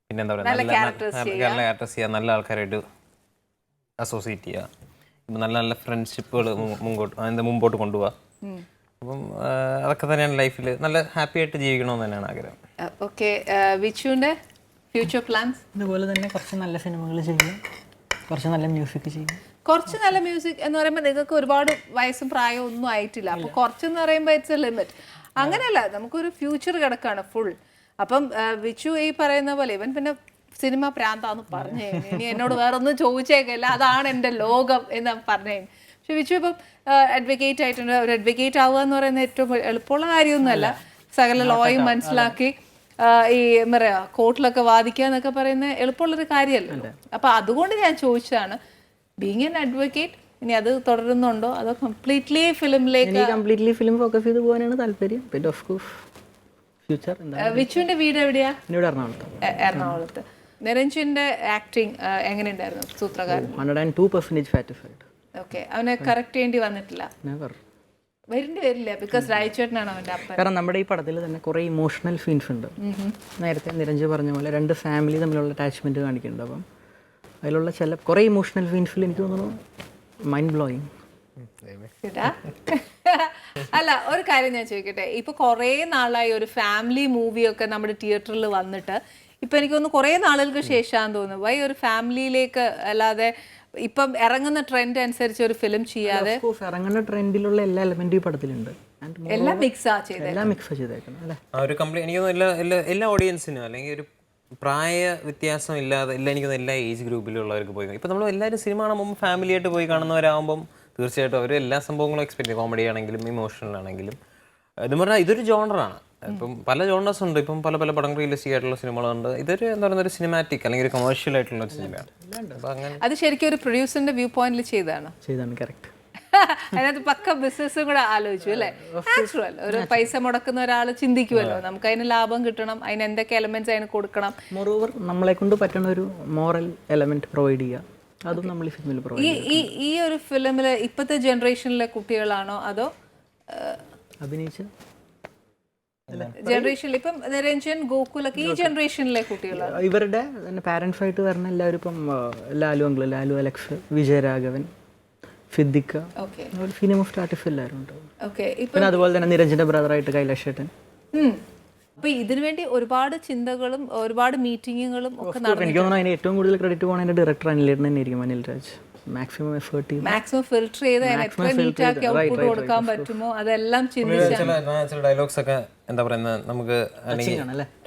പിന്നെ എന്താ പറയുക, നല്ല ക്യാരക്ടേഴ്സ് ചെയ്യുക, നല്ല ആൾക്കാരായിട്ട് അസോസിയേറ്റ് ചെയ്യുക, ഇപ്പം നല്ല ഫ്രണ്ട്ഷിപ്പുകൾ മുമ്പോട്ട് കൊണ്ടുപോവുക. അപ്പം അതൊക്കെ തന്നെയാണ് ലൈഫിൽ നല്ല ഹാപ്പി ആയിട്ട് ജീവിക്കണമെന്ന് തന്നെയാണ് ആഗ്രഹം. ഓക്കെ, വിച്ചുവിൻ്റെ ഫ്യൂച്ചർ പ്ലാൻസ്? ഇതുപോലെ തന്നെ കുറച്ച് നല്ല സിനിമകൾ ചെയ്യുക, കുറച്ച് നല്ല മ്യൂസിക് ചെയ്യുക. കുറച്ച് നല്ല മ്യൂസിക് എന്ന് പറയുമ്പോൾ നിങ്ങൾക്ക് ഒരുപാട് വയസ്സും പ്രായവും ഒന്നും ആയിട്ടില്ല. അപ്പോൾ കുറച്ചെന്ന് പറയുമ്പോൾ ഇറ്റ്സ് എ ലിമിറ്റ്. അങ്ങനെയല്ല, നമുക്കൊരു ഫ്യൂച്ചർ കിടക്കാണ് ഫുൾ. അപ്പം വിച്ചു ഈ പറയുന്ന പോലെ ഇവൻ പിന്നെ സിനിമ പ്രാന്താന്ന് പറഞ്ഞു. ഇനി എന്നോട് വേറെ ഒന്നും ചോദിച്ചേക്കല്ല, അതാണ് എൻ്റെ ലോകം എന്ന് പറഞ്ഞു. പക്ഷെ വിച്ചു ഇപ്പം അഡ്വക്കേറ്റ് ആയിട്ടുണ്ട്. ഒരു അഡ്വക്കേറ്റ് ആവുക എന്ന് പറയുന്നത് ഏറ്റവും എളുപ്പമുള്ള കാര്യമൊന്നുമല്ല. സകല ലോയും മനസ്സിലാക്കി ഈ എന്താ പറയാ കോർട്ടിലൊക്കെ വാദിക്കുക എന്നൊക്കെ പറയുന്നത് എളുപ്പമുള്ളൊരു കാര്യമല്ലല്ലോ. അപ്പൊ അതുകൊണ്ട് ഞാൻ ചോദിച്ചതാണ്, ബീങ് എൻ അഡ്വക്കേറ്റ് ഇനി അത് തുടരുന്നുണ്ടോ അതോ കംപ്ലീറ്റ്ലി ഫിലിമിലേക്ക്? കംപ്ലീറ്റ്ലി ഫിലിം ഫോക്കസ് ചെയ്ത് പോകാനാണ് താല്പര്യം. പിന്നെ ഓഫ് കോഴ്സ് ഫ്യൂച്ചർ. വിച്ചുവിന്റെ വീട് എവിടെയാ? എറണാകുളത്ത്. എറണാകുളത്ത്. നിരഞ്ജന്റെ ആക്ടിങ് എങ്ങനെയുണ്ടായിരുന്നു? സൂത്രകാരൻ 102% സാറ്റിസ്ഫൈഡ്. ഓക്കെ, അവനെ കറക്റ്റ് ചെയ്യേണ്ടി വന്നിട്ടില്ല? വരേണ്ടി വരില്ല, ബിക്കോസ് രായച്ചേട്ടനാണ് അവന്റെ അപ്പൻ. കാരണം നമ്മുടെ ഈ പടത്തിൽ തന്നെ കുറേ ഇമോഷണൽ സീൻസ് ഉണ്ട്. നേരത്തെ നിരഞ്ജൻ പറഞ്ഞ പോലെ 2 ഫാമിലി തമ്മിലുള്ള അറ്റാച്ച്മെന്റ് കാണിക്കുന്നുണ്ട്. അപ്പം അതിലുള്ള കുറേ ഇമോഷണൽ സീൻസിൽ എനിക്ക് തോന്നുന്നു മൈൻഡ് ബ്ലോയിങ്. അല്ല, ഒരു കാര്യം ഞാൻ ചോദിക്കട്ടെ, ഇപ്പൊ കുറേ നാളായി ഒരു ഫാമിലി മൂവിയൊക്കെ നമ്മുടെ തിയേറ്ററിൽ വന്നിട്ട് ഇപ്പൊ എനിക്ക് തോന്നുന്നു കുറേ നാളുകൾക്ക് ശേഷമാണെന്ന് തോന്നുന്നു വൈ ഒരു ഫാമിലിയിലേക്ക് അല്ലാതെ ഇപ്പം ഇറങ്ങുന്ന ട്രെൻഡ് അനുസരിച്ച് ഒരു ഫിലിം ചെയ്യാതെ. ഇറങ്ങുന്ന ട്രെൻഡിലുള്ള എല്ലാ എലമെന്റും ഈ പടത്തിലുണ്ട്. എല്ലാം മിക്സ് ചെയ്തേക്കണം അല്ലേ? ഒരു കംപ്ലീറ്റ് എനിക്ക് തോന്നുന്നു എല്ലാ ഓഡിയൻസിനും അല്ലെങ്കിൽ ഒരു പ്രായ വ്യത്യാസം ഇല്ലാതെ എനിക്കൊന്ന് എല്ലാ ഏജ് ഗ്രൂപ്പിലുള്ളവർക്ക് പോയി ഇപ്പം നമ്മൾ എല്ലാവരും സിനിമ കാണുമ്പോൾ ഫാമിലി ആയിട്ട് പോയി കാണുന്നവരാകുമ്പം തീർച്ചയായിട്ടും അവർ എല്ലാ സംഭവങ്ങളും എക്സ്പെക്ട് ചെയ്യും, കോമഡി ആണെങ്കിലും ഇമോഷണൽ ആണെങ്കിലും. ഇതെന്ന് പറഞ്ഞാൽ ഇതൊരു ജോണറാണ്. ഇപ്പം പല ജോണേഴ്സ് ഉണ്ട്, ഇപ്പം പല പല പടങ്ങൾ റിയലിസ്റ്റിക് ആയിട്ടുള്ള സിനിമകളുണ്ട്. ഇതൊരു എന്താ പറയുന്ന ഒരു സിനിമാറ്റിക് അല്ലെങ്കിൽ ഒരു കമേഴ്ഷ്യൽ ആയിട്ടുള്ള ഒരു സിനിമയാണ്. അപ്പം അങ്ങനെ അത് ശരിക്കും ഒരു പ്രൊഡ്യൂസറിന്റെ വ്യൂ പോയിന്റിൽ ചെയ്താണ് കറക്റ്റ്. അതിനകത്ത് പക്ക ബിസിനസ്സും കൂടെ ആലോചിച്ചു അല്ലേ? നാച്ചുറൽ ഒരു പൈസ മുടക്കുന്ന ഒരാൾ ചിന്തിക്കുമല്ലോ, നമുക്ക് അതിന് ലാഭം കിട്ടണം, അതിന് എന്തൊക്കെ എലമെന്റ്സ് അതിന് കൊടുക്കണം. മോറോവർ നമ്മളെ കൊണ്ട് പറ്റുന്ന ഒരു മോറൽ എലമെന്റ് പ്രൊവൈഡ് ചെയ്യുക, അതും നമ്മൾ ഈ ഫിലിമിൽ പ്രൊവൈഡ് ഈ ഒരു ഫിലിമില് ഇപ്പോഴത്തെ ജനറേഷനിലെ കുട്ടികളാണോ അതോ അഭിനയിച്ച് ജനറേഷനിൽ ഇപ്പം നിരഞ്ജൻ ഗോകുലൊക്കെ ഈ ജനറേഷനിലെ കുട്ടികളാണ്? ഇവരുടെ പാരൻസായിട്ട് വരുന്ന എല്ലാവരും ഇപ്പം ലാലു അങ്കിള്, ലാലു അലക്സ്, വിജയരാഘവൻ, ഫിദ്ദിക്ക, ഫിലിം ഓഫ് സ്റ്റാർട്ടിഫ് എല്ലാവരും ഉണ്ട്. പിന്നെ അതുപോലെ തന്നെ നിരഞ്ജന്റെ ബ്രദറായിട്ട് കൈലാഷ് ചേട്ടൻ. അപ്പൊ ഇതിനു വേണ്ടി ഒരുപാട് ചിന്തകളും ഒരുപാട് മീറ്റിങ്ങുകളും ഒക്കെ എനിക്ക് തോന്നുന്നു അതിന് ഏറ്റവും കൂടുതൽ ക്രെഡിറ്റ് പോകണം എൻ്റെ ഡയറക്ടർ അനിലേട്ടൻ തന്നെ ആയിരിക്കും. അനിൽ രാജ് മാക്സിമം എഫേർട്ട് ചെയ്ത് മാക്സിമം ഫിൽട്ടർ ചെയ്ത് എത്ര നീറ്റാക്കി ഔട്ട്പുട്ട് കൊടുക്കാൻ പറ്റുമോ അതെല്ലാം ചിന്തിച്ചാണ്. ചില ഡയലോഗ്സ് ഒക്കെ എന്താ പറയുന്നത് നമുക്ക്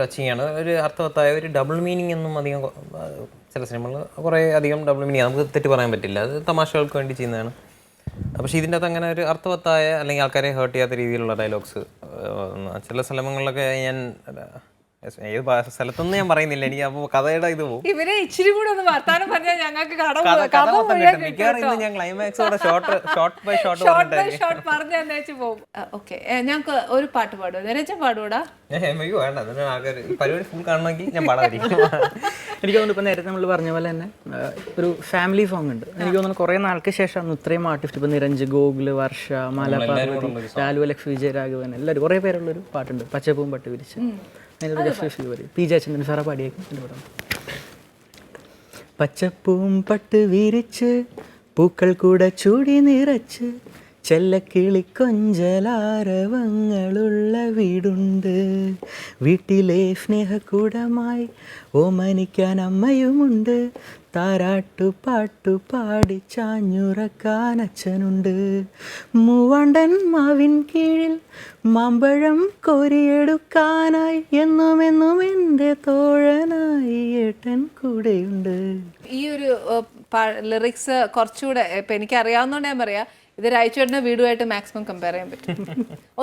ടച്ചിങ് ആണ്, ഒരു അർത്ഥവത്തായ ഒരു ഡബിൾ മീനിങ് ഒന്നും അധികം ചില സിനിമകൾ കുറേ അധികം ഡബിൾ മീനിങ് നമുക്ക് തെറ്റ് പറയാൻ പറ്റില്ല, അത് തമാശകൾക്ക് വേണ്ടി ചെയ്യുന്നതാണ്. പക്ഷേ ഇതിൻ്റെ അകത്ത് അങ്ങനെ ഒരു അർത്ഥവത്തായ അല്ലെങ്കിൽ ആൾക്കാരെ ഹേർട്ട് ചെയ്യാത്ത രീതിയിലുള്ള ഡയലോഗ്സ് ചില സ്ഥലങ്ങളിലൊക്കെ ഞാൻ ഏത് സ്ഥലത്തൊന്നും ഞാൻ പറയുന്നില്ല, എനിക്ക് അപ്പോൾ കഥയുടെ ഇത് പോകും. ഇവരെ ഇച്ചിരി കൂടെ ഒന്ന് വർത്താനം പറഞ്ഞാൽ ഞങ്ങൾക്ക് മിക്കവാറും ഞാൻ ക്ലൈമാക്സോടെ ഷോർട്ട് ബൈ ഷോർട്ട് പറഞ്ഞു തന്നേച്ച് പോകും. ഓക്കെ, ഞങ്ങൾക്ക് ഒരു പാട്ട് പാടുമോ? നിരഞ്ജൻ പാടുകൂടാ? വേണ്ട, ആൾക്കാർ പരിപാടി ഫുൾ കാണണമെങ്കിൽ ഞാൻ പാടാതിരിക്കും. എനിക്ക് തോന്നുന്നു ഇപ്പം നേരത്തെ നമ്മൾ പറഞ്ഞ പോലെ തന്നെ ഒരു ഫാമിലി സോങ് ഉണ്ട്. എനിക്ക് തോന്നുന്നു കുറേ നാൾക്ക് ശേഷമാണ് ഇത്രയും ആർട്ടിസ്റ്റ് ഇപ്പം നിരഞ്ജ്, ഗോകുൽ, വർഷ, മാല പാർവതി, ലാലു അലക്സ്, വിജയരാഘവൻ എല്ലാവരും കുറേ പേരുള്ളൊരു പാട്ടുണ്ട്, പച്ചപ്പൂവും പട്ട് വിരിച്ച്. പി ജയചന്ദ്രൻ സാറാ പാടിയേക്കും എൻ്റെ പടം. പച്ചപ്പൂവും പട്ട് വിരിച്ച് പൂക്കൾ കൂടെ ചൂടി നിറച്ച് ചെല്ലക്കിളി കൊഞ്ചലാരവങ്ങളുള്ള വീടുണ്ട്, വീട്ടിലെ സ്നേഹക്കൂടമായി ഓമനിക്കാൻ അമ്മയുമുണ്ട്, താരാട്ടു പാട്ടു പാടി ചാഞ്ഞുറക്കാൻ അച്ഛനുണ്ട്, മൂവാണ്ടൻ മാവിൻ കീഴിൽ മാമ്പഴം കോരിയെടുക്കാനായി എന്നും എന്നും എൻ്റെ തോഴനായി ഏട്ടൻ കൂടെയുണ്ട്. ഈ ഒരു ലിറിക്സ് കുറച്ചുകൂടെ ഇപ്പം എനിക്ക് അറിയാവുന്നതുകൊണ്ട് ഞാൻ പറയാം, ഇത് രായിച്ചേട്ടൻ്റെ വീടുമായിട്ട് മാക്സിമം കമ്പയർ ചെയ്യാൻ പറ്റും.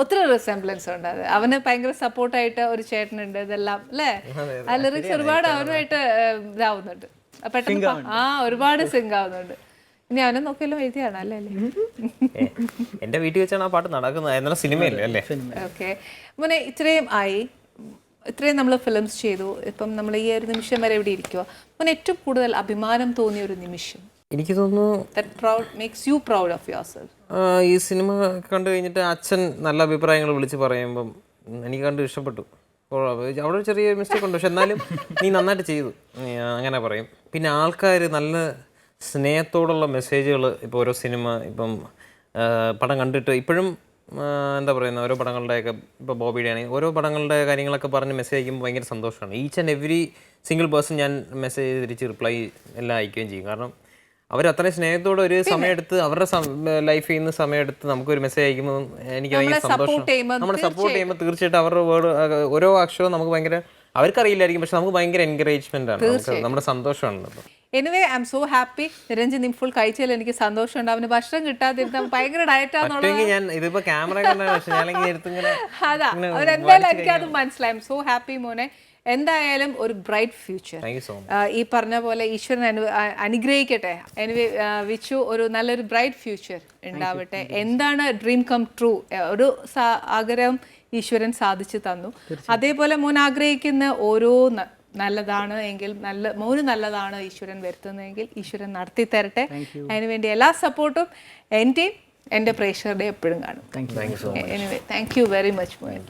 ഒത്തിരി റിസംബ്ലൻസ് ഉണ്ട്. അത് അവന് ഭയങ്കര സപ്പോർട്ടായിട്ട് ഒരു ചേട്ടനുണ്ട്, ഇതെല്ലാം അല്ലേ? ആ ലിറിക്സ് ഒരുപാട് അവനുമായിട്ട് ഇതാവുന്നുണ്ട്, പെട്ടെന്ന് ഒരുപാട് സിങ്ക് ആവുന്നുണ്ട്. ഇനി അവനെ നോക്കിയാലും എഴുതിയാണ് അല്ലേ? എന്റെ വീട്ടിൽ വെച്ചാണ് ആ പാട്ട് നടക്കുന്നത്, സിനിമയല്ലേ അല്ലേ? ഓക്കെ മോനെ, ഇത്രയും നമ്മൾ ഫിലിംസ് ചെയ്തു, ഇപ്പം നമ്മൾ ഈ ഒരു നിമിഷം വരെ ഇവിടെ ഇരിക്കുക, മോനെ ഏറ്റവും കൂടുതൽ അഭിമാനം തോന്നിയ ഒരു നിമിഷം? എനിക്ക് തോന്നുന്നു ഈ സിനിമ കണ്ടു കഴിഞ്ഞിട്ട് അച്ഛൻ നല്ല അഭിപ്രായങ്ങൾ വിളിച്ച് പറയുമ്പം എനിക്ക് കണ്ട് ഇഷ്ടപ്പെട്ടു. അവിടെ ഒരു ചെറിയ മിസ്റ്റേക്ക് ഉണ്ട്, പക്ഷെ എന്നാലും നീ നന്നായിട്ട് ചെയ്തു അങ്ങനെ പറയും. പിന്നെ ആൾക്കാർ നല്ല സ്നേഹത്തോടുള്ള മെസ്സേജുകൾ ഇപ്പോൾ ഓരോ സിനിമ ഇപ്പം പടം കണ്ടിട്ട് ഇപ്പോഴും എന്താ പറയുന്നത്, ഓരോ പടങ്ങളുടെയൊക്കെ ഇപ്പോൾ ബോബിയുടെ ആണെങ്കിൽ ഓരോ പടങ്ങളുടെ കാര്യങ്ങളൊക്കെ പറഞ്ഞ് മെസ്സേജ് അയക്കുമ്പോൾ ഭയങ്കര സന്തോഷമാണ്. Each and every single person ഞാൻ മെസ്സേജ് തിരിച്ച് റിപ്ലൈ എല്ലാം അയക്കുകയും ചെയ്യും. കാരണം അവർ അത്രയും സ്നേഹത്തോടെ ഒരു സമയമെടുത്ത് അവരുടെ ലൈഫിൽ നിന്ന് സമയമെടുത്ത് നമുക്കൊരു മെസ്സേജ് അയക്കുമ്പോൾ എനിക്ക് ഭയങ്കര സന്തോഷം. നമ്മൾ സപ്പോർട്ട് ചെയ്യുമ്പോൾ തീർച്ചയായിട്ടും അവരുടെ വേർഡ് ഓരോ അക്ഷരവും നമുക്ക് ഭയങ്കര അവർക്കറിയില്ലായിരിക്കും, പക്ഷെ നമുക്ക് ഭയങ്കര എൻകറേജ്മെന്റ് ആണ്, നമ്മുടെ സന്തോഷമാണ്. Anyway I M so happy. Niranjan full കഴിച്ചാൽ എനിക്ക് സന്തോഷമുണ്ട്. അവന് ഭക്ഷണം കിട്ടാതിരുന്ന ഭയങ്കര ഡയറ്റാന്നുള്ളത് ഞാൻ ഇതിപ്പോ ക്യാമറ എന്തായാലും എനിക്കത് മനസ്സിലായി. ഐ എം സോ ഹാപ്പി മോനെ. എന്തായാലും ഒരു ബ്രൈറ്റ് ഫ്യൂച്ചർ ഈ പറഞ്ഞ പോലെ ഈശ്വരൻ അനുഗ്രഹിക്കട്ടെ. എനിവേ വിച്ചു ഒരു നല്ലൊരു ബ്രൈറ്റ് ഫ്യൂച്ചർ ഉണ്ടാവട്ടെ. എന്താണ് ഡ്രീം കം ട്രൂ, ഒരു ആഗ്രഹം ഈശ്വരൻ സാധിച്ചു തന്നു. അതേപോലെ മോൻ ആഗ്രഹിക്കുന്ന ഓരോ നല്ലതാണ് എങ്കിൽ മോന് നല്ലതാണ് ഈശ്വരൻ വരുത്തുന്നതെങ്കിൽ ഈശ്വരൻ നടത്തി തരട്ടെ. അതിനുവേണ്ടി എല്ലാ സപ്പോർട്ടും എൻ്റെയും എൻ്റെ പ്രേക്ഷകരുടെ എപ്പോഴും കാണും. Anyway thank you very much മോൻ.